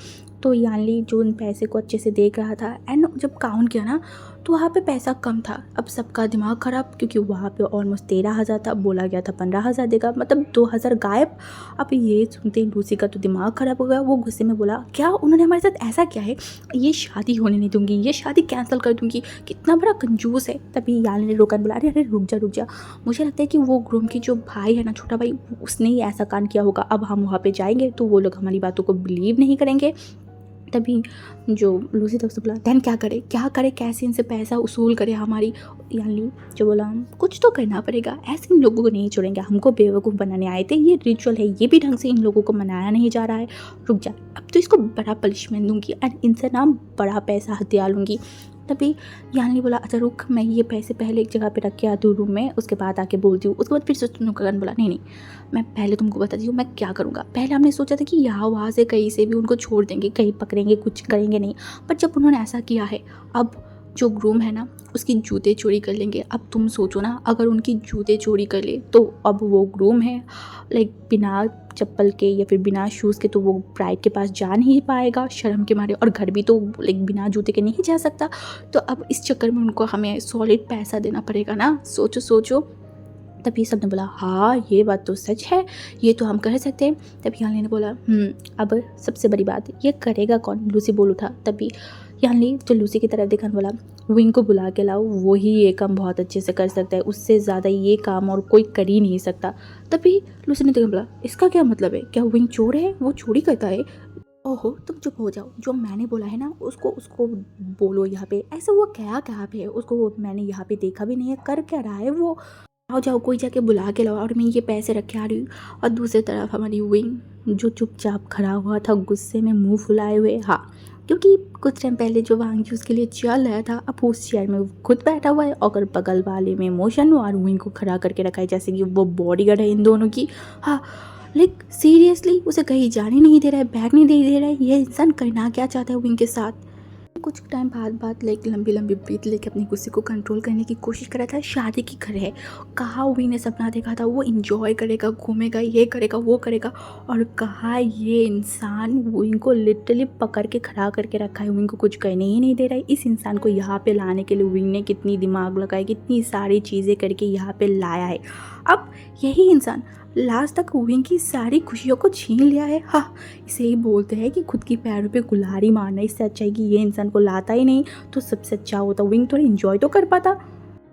तो यानली जो उन पैसे को अच्छे से देख रहा था एंड जब काउंट किया ना तो वहाँ पे पैसा कम था। अब सबका दिमाग ख़राब क्योंकि वहाँ पे ऑलमोस्ट 13,000 था, बोला गया था 15,000 देगा, मतलब 2,000 गायब। अब ये सुनते ही लूसी का तो दिमाग ख़राब हो गया। वो गुस्से में बोला, क्या उन्होंने हमारे साथ ऐसा किया है? ये शादी होने नहीं दूंगी, ये शादी कैंसिल कर दूंगी। कितना बड़ा कंजूस है। तभी यानी ने रोका, बोला अरे अरे रुक जा। मुझे लगता है कि वो ग्रूम की जो भाई है ना, छोटा भाई, उसने ही ऐसा कांड किया होगा। अब हम वहाँ पे जाएंगे तो वो लोग हमारी बातों को बिलीव नहीं करेंगे। तभी जो लूसी था उससे बोला, दैन क्या करे, कैसे इनसे पैसा वसूल करे हमारी। यानी जो बोला, कुछ तो करना पड़ेगा, ऐसे इन लोगों को नहीं छोड़ेंगे, हमको बेवकूफ़ बनाने आए थे। ये रिचुअल है, ये भी ढंग से इन लोगों को मनाया नहीं जा रहा है। रुक जा, अब तो इसको बड़ा पनिशमेंट दूंगी एंड इनसे ना बड़ा पैसा हथिया लूँगी। तभी यानी बोला, अच्छा रुक, मैं ये पैसे पहले एक जगह पे रख के आती हूँ रूम में, उसके बाद आके बोलती हूँ। उसके बाद फिर से गगन बोला, नहीं मैं पहले तुमको बताती हूँ मैं क्या करूँगा। पहले हमने सोचा था कि यहाँ वहाँ से कहीं से भी उनको छोड़ देंगे, कहीं पकड़ेंगे, कुछ करेंगे नहीं। पर जब उन्होंने ऐसा किया है, अब जो ग्रूम है ना उसकी जूते चोरी कर लेंगे। अब तुम सोचो ना, अगर उनकी जूते चोरी कर ले तो अब वो ग्रूम है लाइक बिना चप्पल के या फिर बिना शूज़ के तो वो ब्राइड के पास जा नहीं पाएगा शर्म के मारे, और घर भी तो लाइक बिना जूते के नहीं जा सकता। तो अब इस चक्कर में उनको हमें सॉलिड पैसा देना पड़ेगा ना। सोचो। तभी सबने बोला, हाँ ये बात तो सच है, ये तो हम कर सकते हैं। तभी यानी ने बोला, अब सबसे बड़ी बात, ये करेगा कौन? लूसी बोल उठा। तभी यानी जो लूसी की तरफ देखा बोला, विंग को बुला के लाओ, वो ही ये काम बहुत अच्छे से कर सकता है, उससे ज़्यादा ये काम और कोई कर ही नहीं सकता। तभी लूसी ने देखा बोला, इसका क्या मतलब है? क्या विंग चोर है? वो चोरी करता है? ओहो तुम चुप हो जाओ, जो मैंने बोला है ना उसको बोलो यहाँ पे। ऐसे वो क्या पे है, उसको मैंने यहाँ पे देखा भी नहीं है, कर क्या रहा है वो? जाओ कोई जाके बुला के लाओ, और मैं ये पैसे रख के आ रही हूँ। और दूसरी तरफ हमारी विंग जो चुपचाप खड़ा हुआ था गुस्से में मुंह फुलाए हुए। हाँ, क्योंकि कुछ टाइम पहले जो वांगी उसके लिए चल रहा था, अब उस चेयर में खुद बैठा हुआ है और बगल वाले में मोशन और विंग को खड़ा करके रखा है जैसे कि वो बॉडीगार्ड है इन दोनों की। हाँ लाइक सीरियसली उसे कहीं जाने नहीं दे रहा है, बैग नहीं दे रहा है। ये इंसान करना क्या चाहता है विंग के साथ? कुछ टाइम बाद लाइक लंबी ब्रीथ लेके अपने गुस्से को कंट्रोल करने की कोशिश कर रहा था। शादी की घर है, कहाँ विंग ने सपना देखा था वो इंजॉय करेगा, घूमेगा, ये करेगा, वो करेगा, और कहाँ ये इंसान विंग को लिटरली पकड़ के खड़ा करके रखा है। विंग को कुछ कहने ही नहीं दे रहा है। इस इंसान को यहाँ पे लाने के लिए विंग ने कितनी दिमाग लगाई, कितनी सारी चीज़ें करके यहाँ पे लाया है। अब यही इंसान लास्ट तक विंग की सारी खुशियों को छीन लिया है। हाँ, इसे ही बोलते हैं कि खुद की पैरों पे कुल्हाड़ी मारना। इससे अच्छा है कि ये इंसान को लाता ही नहीं तो सबसे अच्छा होता, विंग थोड़ा एंजॉय तो कर पाता।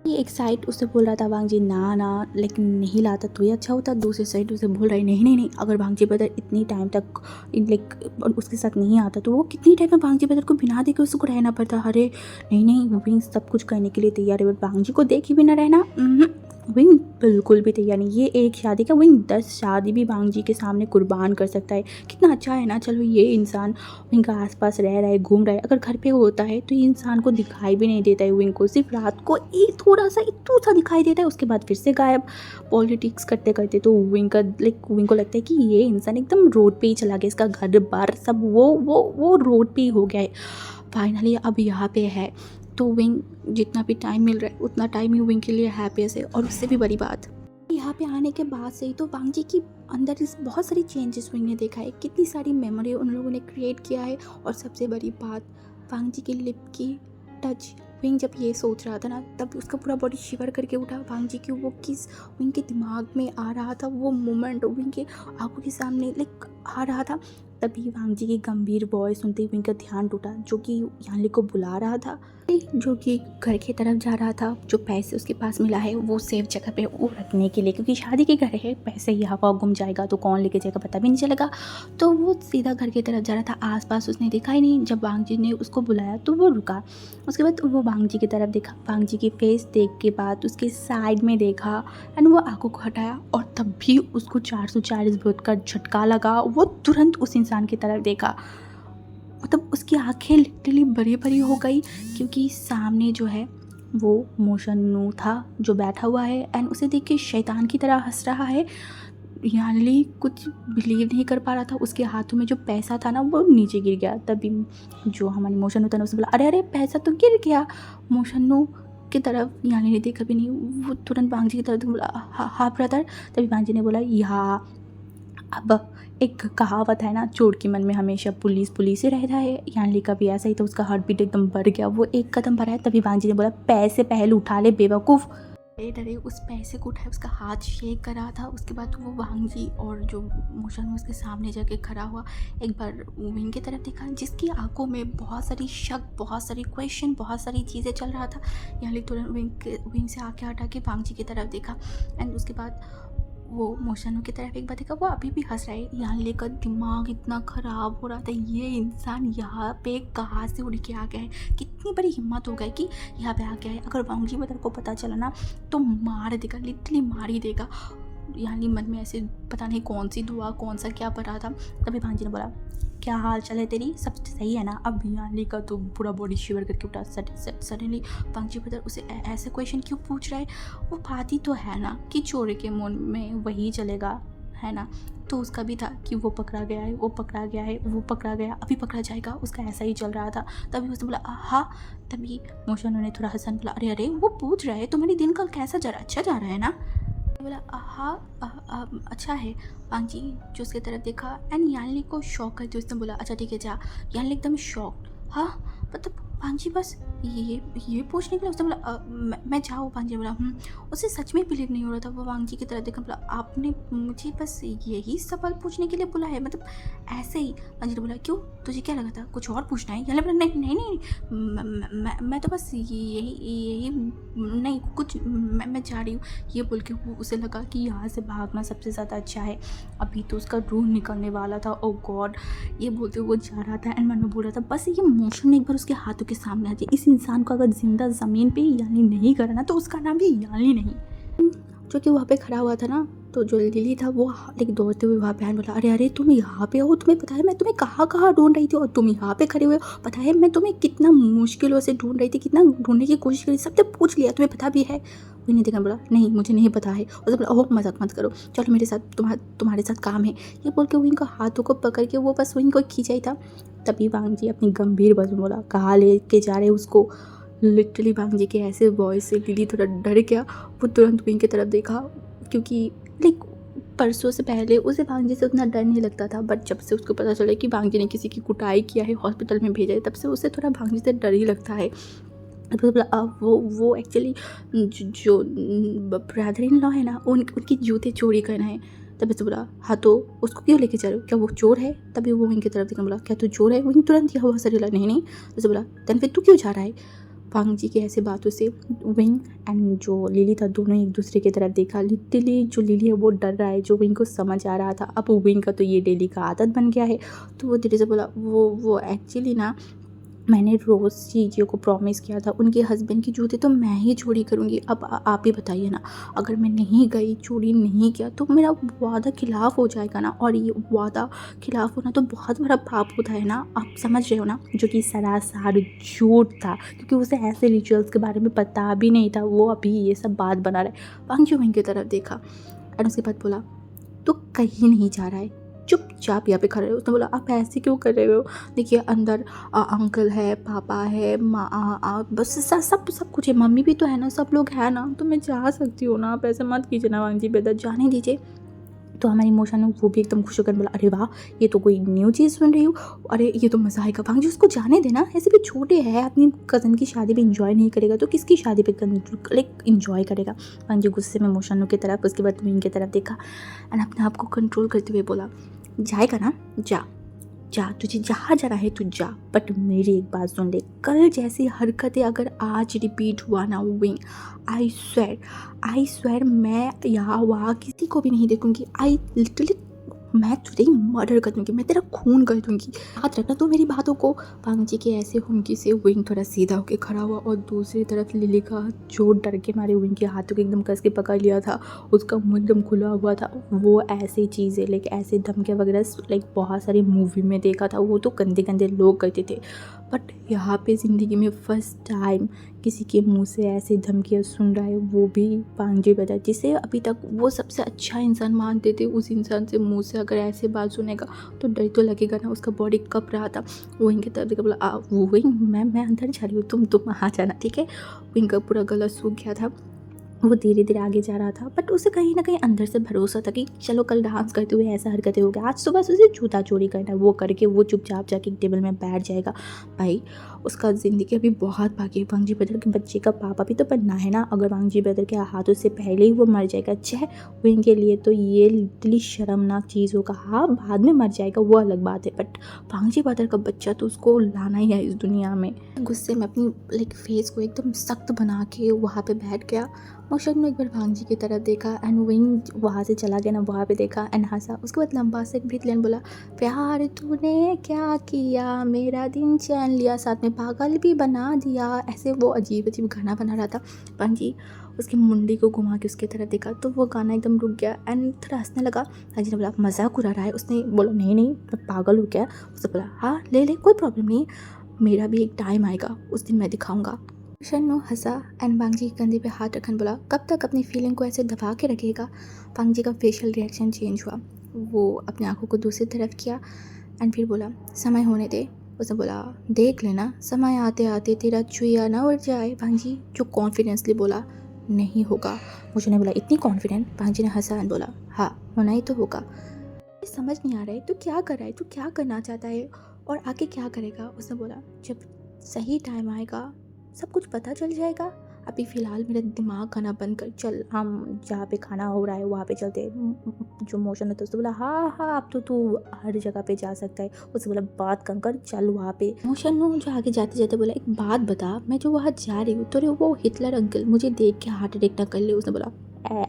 ये एक साइड उसे बोल रहा था वांगजी ना लेकिन नहीं लाता तो ही अच्छा होता। दूसरी साइड उसे बोल रहा है नहीं, अगर वांगजी ब्रदर इतनी टाइम तक लाइक उसके साथ नहीं आता तो वो कितनी टाइम में वांगजी ब्रदर को बिना देखे उसको रहना पड़ता। अरे नहीं, विंग सब कुछ करने के लिए तैयार है, बट वांगजी को देखे बिना रहना विंग बिल्कुल भी तैयार नहीं। ये एक शादी का विंग 10 शादी भी वांगजी के सामने कुर्बान कर सकता है। कितना अच्छा है ना। चलो ये इंसान विंग का आसपास रह रहा है, घूम रहा है, अगर घर पे होता है तो ये इंसान को दिखाई भी नहीं देता है। विंग को सिर्फ रात को एक थोड़ा सा इतना सा दिखाई देता है, उसके बाद फिर से गायब। पॉलिटिक्स करते करते तो विंग को लगता है कि ये इंसान एकदम रोड पे ही चला गया, इसका घर बार सब वो रोड पे ही हो गया है। फाइनली अब यहाँ पे है तो विंग जितना भी टाइम मिल रहा है उतना टाइम ही विंग के लिए हैप्पीएस्ट है। और उससे भी बड़ी बात, यहाँ पे आने के बाद से ही तो वांगजी की अंदर इस बहुत सारी चेंजेस विंग ने देखा है, कितनी सारी मेमोरी उन लोगों ने क्रिएट किया है। और सबसे बड़ी बात, वांगजी की लिप की टच। विंग जब ये सोच रहा था ना तब उसका पूरा बॉडी शिवर करके उठा। वांगजी की वो किस विंग के दिमाग में आ रहा था, वो मोमेंट विंग के आंखों के सामने लाइक आ रहा था। तभी वांगजी की गंभीर वॉइस सुनते ही विंग का ध्यान टूटा, जो कि यानली को बुला रहा था, जो कि घर की तरफ जा रहा था। जो पैसे उसके पास मिला है वो सेफ जगह पे वो रखने के लिए, क्योंकि शादी के घर है, पैसे यहाँ वहाँ गुम जाएगा तो कौन लेके जाएगा पता भी नहीं चलेगा। तो वो सीधा घर की तरफ जा रहा था। आसपास उसने देखा ही नहीं। जब वांगजी ने उसको बुलाया तो वो रुका। उसके बाद वो वांगजी की तरफ देखा, वांगजी की फेस देख के बाद उसके साइड में देखा एंड वो आंखों को हटाया, और तब भी उसको 440 वोल्ट का झटका लगा। वो तुरंत उस इंसान की तरफ देखा, मतलब उसकी आंखें लिटरली बड़ी बड़ी हो गई, क्योंकि सामने जो है वो मोशन्नू था जो बैठा हुआ है एंड उसे देख के शैतान की तरह हंस रहा है। यानली कुछ बिलीव नहीं कर पा रहा था, उसके हाथों में जो पैसा था ना वो नीचे गिर गया। तभी जो हमारी मोशन्नू था ना उसने बोला अरे अरे पैसा तो गिर गया। मोशन्नू की तरफ यानी ने देखा भी नहीं, वो तुरंत बांगजी की तरफ बोला हाँ ब्रदर। तभी बांगजी ने बोला यहाँ अब एक कहावत है ना, चोर के मन में हमेशा पुलिस पुलिस ही रहता है। यानली का भी ऐसा ही था, उसका हार्ट बीट एकदम बढ़ गया, वो एक कदम बढ़ाया। तभी बांगजी ने बोला पैसे पहले उठा ले बेवकूफ़। डरे डरे उस पैसे को उठाया, उसका हाथ शेक कर रहा था। उसके बाद वो वांगजी और जो मोशन उसके सामने जाके खड़ा हुआ, एक बार विंग की तरफ देखा जिसकी आंखों में बहुत सारी शक, बहुत सारी क्वेश्चन, बहुत सारी चीज़ें चल रहा था। यानी तुरंत विंग से आँखें हटा के वांगजी की तरफ देखा एंड उसके बाद वो मोशनों की तरफ एक बार देखा, वो अभी भी हंस रहा है। यहाँ लेकर दिमाग इतना ख़राब हो रहा था, ये इंसान यहाँ पे कहाँ से उड़ के आ गया है, कितनी बड़ी हिम्मत हो गई कि यहाँ पे आ गया है। अगर वांगजी ब्रदर को पता चला ना तो मार देगा, लिटरली मार ही देगा। यानी मन में ऐसे पता नहीं कौन सी दुआ कौन सा क्या पढ़ा था। तभी भांजी ने बोला क्या हाल चाल है तेरी, सब सही है ना। अब यानी का तो पूरा बॉडी शिवर करके उठा। सडनली भांजी ब्रदर उसे ऐसे क्वेश्चन क्यों पूछ रहा है, वो बात ही तो है ना कि चोर के मन में वही चलेगा, है ना। तो उसका भी था कि वो पकड़ा गया है, वो पकड़ा गया है, वो पकड़ा गया, अभी पकड़ा जाएगा, उसका ऐसा ही चल रहा था। तभी उसने बोला हाँ। तभी मोशन ने थोड़ा हंसन बोला अरे अरे वो पूछ रहा है तुम्हारी दिन कल कैसा जा रहा, अच्छा जा रहा है ना। बोला हाँ अच्छा है। पांची जो उसकी तरफ देखा एंड यानली को शॉक करके उसने बोला अच्छा ठीक है जा। यानली एकदम शॉक्ड, हाँ मतलब पांची बस ये पूछने के लिए। उसने बोला मैं जाऊँ। पांची ने बोला उसे सच में बिलीव नहीं हो रहा था। वो वांगजी की तरफ देखा, बोला आपने मुझे बस यही सवाल पूछने के लिए बोला है, मतलब ऐसे ही। पांची ने बोला क्यों तुझे क्या लगा था कुछ और पूछना है। यानी बोला नहीं नहीं नहीं मैं तो बस यही नहीं कुछ मैं जा रही हूँ। ये बोल के वो उसे लगा कि यहाँ से भागना सबसे ज़्यादा अच्छा है, अभी तो उसका रूह निकलने वाला था। ओ गॉड, ये बोलते हुए वो जा रहा था एंड मन में बोल रहा था बस ये मोशन एक बार उसके हाथों के सामने आ जाए। इस इंसान को अगर जिंदा ज़मीन पे यानी नहीं करना तो उसका नाम भी यानी नहीं। जो कि वहाँ पे खड़ा हुआ था ना, तो जो लिली था वो लाइक दौड़ते हुए वहाँ पे बोला अरे अरे तुम यहाँ पे हो, तुम्हें पता है मैं तुम्हें कहाँ कहाँ ढूंढ रही थी और तुम यहाँ पे खड़े हुए हो। पता है मैं तुम्हें कितना मुश्किलों से ढूंढ रही थी, कितना ढूंढने की कोशिश करी, सबसे पूछ लिया, तुम्हें पता भी है। मैंने देखा, बोला नहीं मुझे नहीं पता है। और बोला ओह मजाक मत करो, चलो मेरे साथ, तुम्हारे साथ काम है। ये बोल के विंग का हाथों को पकड़ के वो बस विंग को खींचा था। तभी वांगजी अपनी गंभीर आवाज़ में बोला कहाँ लेके जा रहे उसको। लिटरली वांगजी के ऐसे वॉइस से लिली थोड़ा डर गया। वो तुरंत विंग की तरफ देखा, क्योंकि लाइक परसों से पहले उसे वांगजी से उतना डर नहीं लगता था, बट जब से उसको पता चला कि वांगजी ने किसी की कुटाई किया है, हॉस्पिटल में भेजा है, तब से उसे थोड़ा वांगजी से डर ही लगता है। वो एक्चुअली जो ब्रदर इन लॉ है ना, उनकी जूते चोरी करना है। तभी तो बोला हाँ तो उसको क्यों लेके जा रहे हो, क्या वो चोर है। तभी वो विंग की तरफ देखा, बोला क्या तू चोर है। विंग तुरंत यह हुआ सर नहीं नहीं। तो बोला तन फिर तू क्यों जा रहा है। वांगजी की ऐसी बातों से विंग एंड जो लिली था दोनों एक दूसरे की तरफ देखा। लिटरली जो लिली है वो डर रहा है, जो विंग को समझ आ रहा था अब विंग का तो ये डेली का आदत बन गया है। तो वो धीरे से बोला वो एक्चुअली ना मैंने रोज़ चीज़ों को प्रॉमिस किया था, उनके हस्बैंड की जूते तो मैं ही चोरी करूँगी। अब आप ही बताइए ना, अगर मैं नहीं गई चोरी नहीं किया तो मेरा वादा खिलाफ हो जाएगा ना, और ये वादा खिलाफ होना तो बहुत बड़ा पाप होता है ना, आप समझ रहे हो ना। जो कि सरासर झूठ था, क्योंकि उसे ऐसे रिचुअल्स के बारे में पता भी नहीं था, वो अभी ये सब बात बना रहा है। वांगजी विंग की तरफ देखा और उसके बाद बोला तो कहीं नहीं जा रहा है, चुपचाप यहाँ पे खड़े रहो। उसने बोला आप ऐसे क्यों कर रहे हो, देखिए अंदर अंकल है, पापा है, माँ बस सब कुछ है, मम्मी भी तो है ना, सब लोग हैं ना, तो मैं जा सकती हूँ ना, आप ऐसे मत कीजिए ना वांगजी बेटा, जाने दीजिए। तो हमारी इमोशन वो भी एकदम खुश होकर बोला अरे वाह ये तो कोई न्यू चीज़ सुन रही हूँ, अरे ये तो मज़ा आएगा। वांगजी उसको जाने देना, ऐसे भी छोटे है, अपनी कज़न की शादी पे इंजॉय नहीं करेगा तो किसकी शादी पे लाइक इंजॉय करेगा। वांगजी गुस्से में इमोशनों की तरफ, उसके बाद विंग की तरफ देखा एंड अपने आप को कंट्रोल करते हुए बोला जाएगा ना, जा तुझे जहाँ जाना है तू जा, बट मेरी एक बात सुन ले, कल जैसी हरकतें अगर आज रिपीट हुआ ना विंग, आई स्वेयर मैं यहाँ वहाँ किसी को भी नहीं देखूंगी। आई लिटरली मैं तुझे मर्डर कर दूँगी, मैं तेरा खून कर दूँगी, याद रखना तू मेरी बातों को। वांगजी के ऐसे हुमकी से विंग थोड़ा सीधा होकर खड़ा हुआ और दूसरी तरफ लिली का जो डर के मारे विंग के हाथों को एकदम कस के पकड़ लिया था, उसका मुंह एकदम खुला हुआ था। वो ऐसी चीज़ें लाइक ऐसे धमकियाँ वगैरह लाइक बहुत सारी मूवी में देखा था, वो तो गंदे गंदे लोग करते थे, बट यहाँ पे ज़िंदगी में फ़र्स्ट टाइम किसी के मुंह से ऐसे धमकियाँ सुन रहा है, वो भी पांजे बता, जिसे अभी तक वो सबसे अच्छा इंसान मानते थे, उस इंसान से मुंह से अगर ऐसे बात सुनेगा तो डर तो लगेगा ना। उसका बॉडी कप रहा था। वो इनकी तरफ देखा, बोला वो वही मैं अंदर जा रही हूँ, तुम आ जाना, ठीक है। वो इनका पूरा गला सूख गया था। वो धीरे धीरे आगे जा रहा था, बट उसे कहीं ना कहीं अंदर से भरोसा था कि चलो कल डांस करते हुए ऐसा हरकतें हो गई, आज सुबह से उसे जूता चोरी करना है। वो करके वो चुपचाप जाके टेबल में बैठ जाएगा। भाई उसका ज़िंदगी अभी बहुत बाकी है। वांगजी ब्रदर के बच्चे का पापा भी तो बनना है ना। अगर वांगजी ब्रदर के हाथों से पहले ही वो मर जाएगा, चाहे विंग के लिए तो ये लिटरली शर्मनाक चीज़ होगा। हाँ बाद में मर जाएगा वो अलग बात है, बट वांगजी ब्रदर का बच्चा तो उसको लाना ही है इस दुनिया में। गुस्से में अपनी फेस को एकदम सख्त बना के वहाँ पे बैठ गया। मोशन ने एक बार भांजी की तरफ देखा एंड विंग वहाँ से चला गया ना, वहाँ पे देखा एंड हंसा। उसके बाद लंबा से एक ब्रीथ लेन बोला, प्यार तूने क्या किया, मेरा दिन चैन लिया, साथ में पागल भी बना दिया। ऐसे वो अजीब अजीब गाना बना रहा था। भांजी उसकी मुंडी को घुमा के उसकी तरफ देखा तो वो गाना एकदम रुक गया एंड थोड़ा हंसने लगा। भांजी ने बोला मजाक उड़ा रहा है। उसने बोला नहीं नहीं मैं पागल हूँ क्या। उसने बोला हाँ ले ले कोई प्रॉब्लम नहीं, मेरा भी एक टाइम आएगा, उस दिन मैं दिखाऊंगा। शन्नु हंसा एंड बांगजी के कंधे पे हाथ रखन बोला, कब तक अपनी फीलिंग को ऐसे दबा के रखेगा। बांगजी का फेशियल रिएक्शन चेंज हुआ। वो अपनी आंखों को दूसरी तरफ किया एंड फिर बोला समय होने दे। उसने बोला देख लेना समय आते आते तेरा चुईया ना उड़ जाए। बांगजी जो कॉन्फिडेंसली बोला नहीं होगा। मुझे ने बोला इतनी कॉन्फिडेंट। बांगजी ने हंसा एंड बोला हाँ होना ही तो होगा। समझ नहीं आ रहा है तो क्या कर रहा है, तो क्या करना चाहता है और आगे क्या करेगा। उसने बोला जब सही टाइम आएगा सब कुछ पता चल जाएगा। अभी फ़िलहाल मेरा दिमाग खाना बंद कर, चल हम जहाँ पे खाना हो रहा है वहाँ पे चलते हैं। जो मोशन होता है उसने बोला हाँ हाँ अब तो तू हर जगह पे जा सकता है। उसने बोला बात कम कर, चल वहाँ पे। मोशन जो आगे जाते जाते बोला एक बात बता, मैं जो वहाँ जा रही हूँ तो वो हिटलर अंकल मुझे देख के हार्ट अटैक ना कर ले। उसने बोला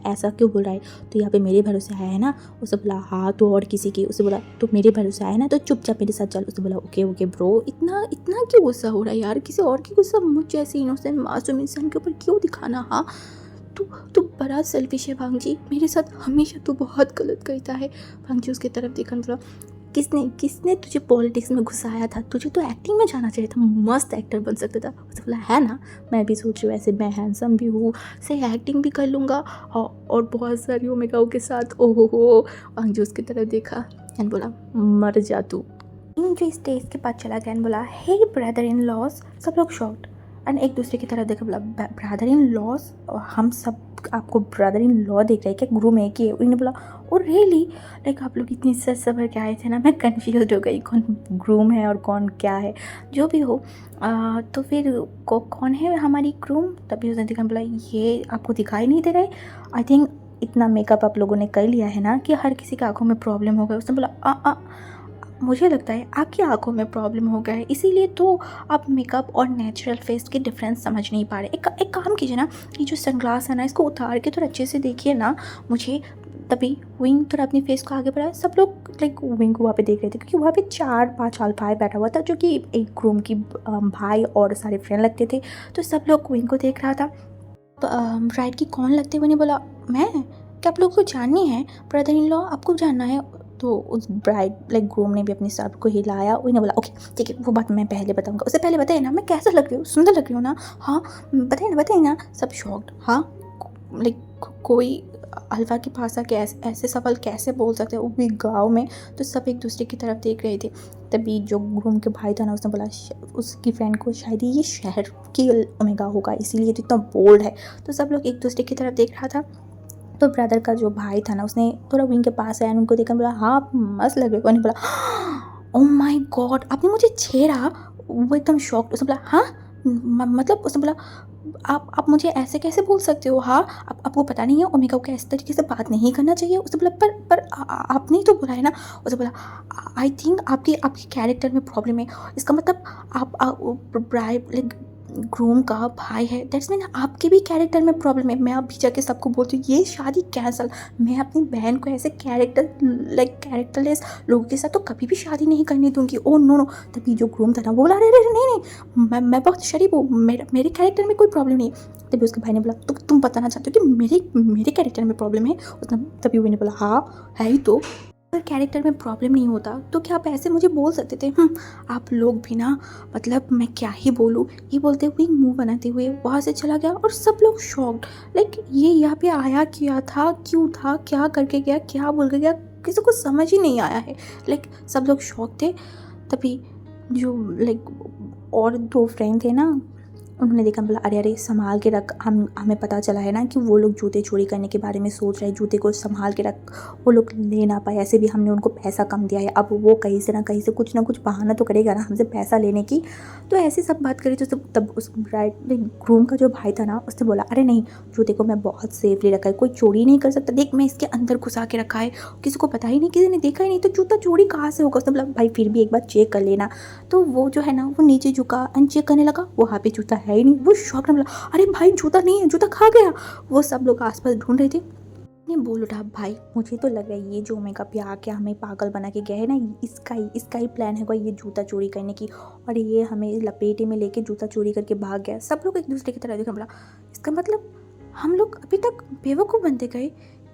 ऐसा क्यों बोल रहा है, तो यहाँ पे मेरे भरोसे आया है ना। उसने बोला हाँ तो और किसी की। उसने बोला तो मेरे भरोसे आया ना तो चुपचाप मेरे साथ चल। उसने बोला ओके ओके ब्रो। इतना इतना क्यों गुस्सा हो रहा है यार, किसी और की गुस्सा मुझ जैसे इनोसेंट मासूम इंसान के ऊपर क्यों दिखाना। हाँ तू बड़ा सेल्फिश है भांगजी, मेरे साथ हमेशा तू बहुत गलत करता है। भांगजी उसकी तरफ देखा बोला किसने तुझे पॉलिटिक्स में घुसाया था, तुझे तो एक्टिंग में जाना चाहिए था, मस्त एक्टर बन सकता था। उसने बोला है ना, मैं भी सोच रही हूँ ऐसे मैं हैंडसम भी हूँ, सही एक्टिंग भी कर लूँगा और बहुत सारी ओमेगाओं के साथ। ओहो हो। अंजू उसकी तरफ देखा एंड बोला मर जा तू। जो स्टेज के पास चला गया एंड बोला हे ब्रदर इन लॉस। सब लोग शॉक्ड एंड एक दूसरे की तरफ देखा। बोला ब्रदर इन लॉस, हम सब आपको ब्रदर इन लॉ देख रहे हैं क्या, गुरु में कि। उन्होंने बोला और रियली लाइक आप लोग इतनी सच सबर के आए थे ना, मैं कन्फ्यूज हो गई कौन ग्रूम है और कौन क्या है। जो भी हो तो फिर कौन है हमारी ग्रूम। तभी उसने देखा, बोला ये आपको दिखाई नहीं दे रहा है। आई थिंक इतना मेकअप आप लोगों ने कर लिया है ना कि हर किसी की आंखों में प्रॉब्लम हो गया। उसने बोला मुझे लगता है आपकी आंखों में प्रॉब्लम हो गया है, इसीलिए तो आप मेकअप और नेचुरल फेस के डिफरेंस समझ नहीं पा रहे। एक काम कीजिए ना, ये जो सनग्लास है ना इसको उतार के थोड़ा अच्छे से देखिए ना मुझे। तभी विंग थोड़ा अपनी फेस को आगे बढ़ाया। सब लोग लाइक विंग को वहाँ पे देख रहे थे क्योंकि वहाँ पे 4-5 अल्फाई बैठा हुआ था जो कि एक ग्रूम की भाई और सारे फ्रेंड लगते थे। तो सब लोग विंग को देख रहा था। ब्राइड की कौन लगते हुए नहीं बोला मैं, क्या आप लोग को जाननी है, ब्रदर इन लॉ आपको जानना है। तो उस ब्राइड लाइक ग्रूम ने भी अपनी सर को हिलाया। उन्हें बोला ओके ठीक है वो बात मैं पहले बताऊंगा, उससे पहले बताइए ना मैं कैसा लग रही हूँ, सुंदर लग रही हूँ ना। हाँ बताइए ना। सब शॉक्ड। हाँ लाइक कोई अल्फा की भाषा के ऐसे सवाल कैसे बोल सकते हैं वो भी गाँव में। तो सब एक दूसरे की तरफ देख रहे थे। तभी जो ग्रूम के भाई था ना उसने बोला उसकी फ्रेंड को शायद ये शहर की ओमेगा होगा इसीलिए तो इतना बोल्ड है। तो सब लोग एक दूसरे की तरफ देख रहा था। तो ब्रदर का जो भाई था ना उसने थोड़ा विंग के पास आया, उनको देखा, बोला हाँ आप मस्त लग रहे हो। उन्हें बोला ओह माय गॉड आपने मुझे छेड़ा। वो एकदम शॉक्ड। उसने बोला हाँ मतलब। उसने बोला आप मुझे ऐसे कैसे बोल सकते हो। हाँ आपको पता नहीं है ओमेगा को इस तरीके से बात नहीं करना चाहिए। उसने बोला पर आपने ही तो बोला है ना। उसने बोला आई थिंक आपकी कैरेक्टर में प्रॉब्लम है। इसका मतलब आप ब्राइड लाइक ग्रूम का भाई है, दैट्स मीन आपके भी कैरेक्टर में प्रॉब्लम है। मैं अभी जाके सबको बोलती हूँ ये शादी कैंसल। मैं अपनी बहन को ऐसे कैरेक्टरलेस लोगों के साथ तो कभी भी शादी नहीं करने दूंगी। Oh no no. तभी जो ग्रूम था ना वो बोला अरे नहीं मैं बहुत शरीफ हूँ, मेरे कैरेक्टर में कोई प्रॉब्लम नहीं। तभी उसके भाई ने बोला तुम बताना चाहते हो कि मेरे कैरेक्टर में प्रॉब्लम है। उसने तभी वो ने बोला हाँ है ही तो। अगर कैरेक्टर में प्रॉब्लम नहीं होता तो क्या आप ऐसे मुझे बोल सकते थे? आप लोग भी ना, मतलब मैं क्या ही बोलूँ, ये बोलते हुए मुँह बनाते हुए वहाँ से चला गया और सब लोग शॉक्ड। लाइक ये यहाँ पे आया क्या था, क्यों था, क्या करके गया, क्या बोल के गया, किसी को समझ ही नहीं आया है। लाइक सब लोग शॉक थे। तभी जो लाइक और 2 फ्रेंड थे ना, उन्होंने देखा, बोला अरे अरे संभाल के रख, हमें पता चला है ना कि वो लोग जूते चोरी करने के बारे में सोच रहे हैं, जूते को संभाल के रख, वो लोग ले ना पाए, ऐसे भी हमने उनको पैसा कम दिया है, अब वो कहीं से ना कुछ बहाना तो करेगा ना हमसे पैसा लेने की। तो ऐसे सब बात करी तो तब उस ब्राइड ग्रूम का जो भाई था ना, उसने बोला अरे नहीं, जूते को मैं बहुत सेफली रखा है, कोई चोरी नहीं कर सकता, देख मैं इसके अंदर घुसा के रखा है, किसी को पता ही नहीं, किसी ने देखा ही नहीं, तो जूता चोरी कहाँ से होगा। उसने बोला भाई फिर भी एक बार चेक कर लेना। तो वो जो है ना, वो नीचे झुका एंड चेक करने लगा, वहाँ पे जूता है ही नहीं। वो शॉक में बोला अरे भाई जूता नहीं है, जूता खा गया। वो सब लोग आसपास ढूंढ रहे थे। ने बोल उठा भाई मुझे तो लग रहा है ये जो ओमेगा पे आके हमें पागल बना के गया है ना, इसका ही प्लान है ये जूता चोरी करने की, और ये हमें लपेटे में लेके जूता चोरी करके भाग गया। सब लोग एक दूसरे की तरफ देखा, बोला इसका मतलब हम लोग अभी तक बेवकूफ़ बनते गए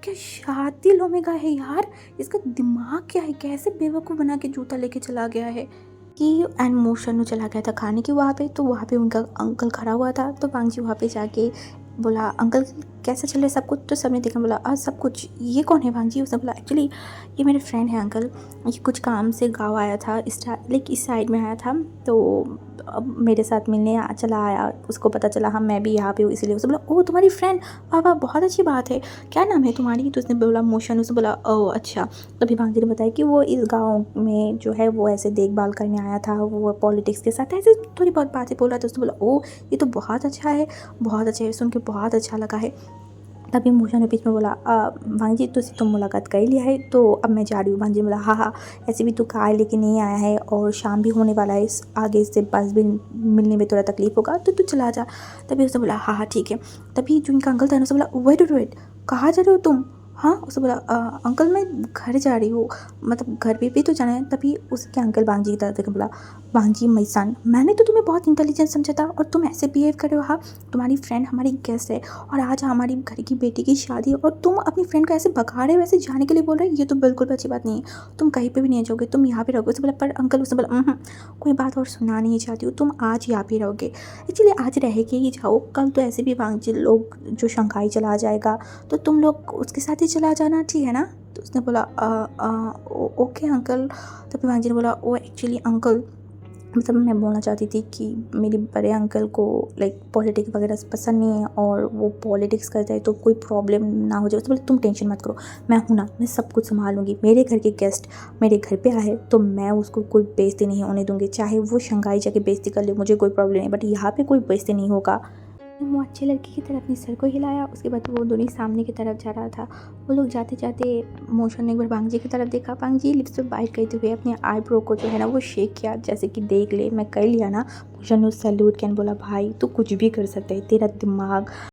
क्या? शातिल ओमेगा है यार, इसका दिमाग क्या है, कैसे बेवकूफ़ बना के जूता लेके चला गया है। कि एंड मोशन चला गया था खाने की वहाँ पे, तो वहाँ पे उनका अंकल खड़ा हुआ था। तो बांगजी वहाँ पे जाके बोला अंकल कैसा चल रहा है सब कुछ। तो सबने देखा, बोला सब कुछ, ये कौन है भांजी? उसने बोला एक्चुअली ये मेरे फ्रेंड है अंकल, ये कुछ काम से गाँव आया था, इस साइड में आया था, तो अब मेरे साथ मिलने चला आया, उसको पता चला हम मैं भी यहाँ पे हूँ, इसीलिए। उसने बोला ओह तुम्हारी फ्रेंड, वाह वाह बहुत अच्छी बात है, क्या नाम है तुम्हारी? तो उसने बोला मोशन। उसने बोला ओह अच्छा। तभी भांजी ने बताया कि वो इस गाँव में जो है वो ऐसे देखभाल करने आया था, वो पॉलिटिक्स के साथ ऐसे थोड़ी बहुत बातें बोला। तो उसने बोला ओह ये तो बहुत अच्छा है, बहुत अच्छा है, सुन के बहुत अच्छा लगा है। तभी मोशन ने बीच में बोला भांजी तुम मुलाकात कर लिया है, तो अब मैं जा रही हूँ। भांजी ने बोला हाँ हाँ, ऐसे भी तू कार लेके नहीं आया है और शाम भी होने वाला है, आगे से बस भी मिलने में थोड़ा तकलीफ होगा, तो तू चला जा। तभी उसने बोला हाँ हाँ ठीक है। तभी जो इनका अंकल था ना, उसने बोला वेट, कहाँ जा रहे हो तुम? हाँ, उसने बोला अंकल मैं घर जा रही हूँ, मतलब घर पे भी तो जाना है। तभी उसके अंकल बांगजी की तरफ देखे, बोला बांगजी मई सन, मैंने तो तुम्हें बहुत इंटेलिजेंट समझा था और तुम ऐसे बिहेव कर रहे हो। हाँ, तुम्हारी फ्रेंड हमारी गेस्ट है और आज हमारी घर की बेटी की शादी है और तुम अपनी फ्रेंड को ऐसे भगा रहे हो, ऐसे जाने के लिए बोल रहे हो, ये तो बिल्कुल भी अच्छी बात नहीं है। तुम कहीं पे भी नहीं जाओगे, तुम यहाँ पे रहोगे। उसने बोला पर अंकल, उसने बोला कोई बात और सुना नहीं चाहती हूँ, तुम आज यहाँ पे रहोगे, एक्चुअली आज रह के ही जाओ, कल तो ऐसे भी बांगजी लोग जो शंघाई चला जाएगा, तो तुम लोग उसके साथ ही चला जाना, ठीक है ना? तो उसने बोला ओके अंकल। तभी भांजी ने बोला वो एक्चुअली अंकल, मतलब मैं बोलना चाहती थी कि मेरे बड़े अंकल को लाइक पॉलिटिक्स वगैरह पसंद नहीं है और वो पॉलिटिक्स करता है तो कोई प्रॉब्लम ना हो जाए। उसने बोला तुम टेंशन मत करो, मैं हूँ ना, मैं सब कुछ संभालूंगी, मेरे घर के गेस्ट मेरे घर पे आए तो मैं उसको कोई बेइज्जती नहीं होने दूंगी, चाहे वो शंघाई जाके बेइज्जती कर ले, मुझे कोई प्रॉब्लम नहीं, बट यहाँ पे कोई बेइज्जती नहीं होगा। वो अच्छे लड़के की तरफ अपने सर को हिलाया। उसके बाद वो दोनों सामने की तरफ जा रहा था। वो लोग जाते जाते मोशन ने एक बार बांगजी की तरफ देखा। बांगजी लिप्स पे बाइट करते हुए अपने आईब्रो को जो है ना वो शेक किया, जैसे कि देख ले मैं कर लिया ना। मोशन ने उस सैल्यूट किया, बोला भाई तू कुछ भी कर सकता है, तेरा दिमाग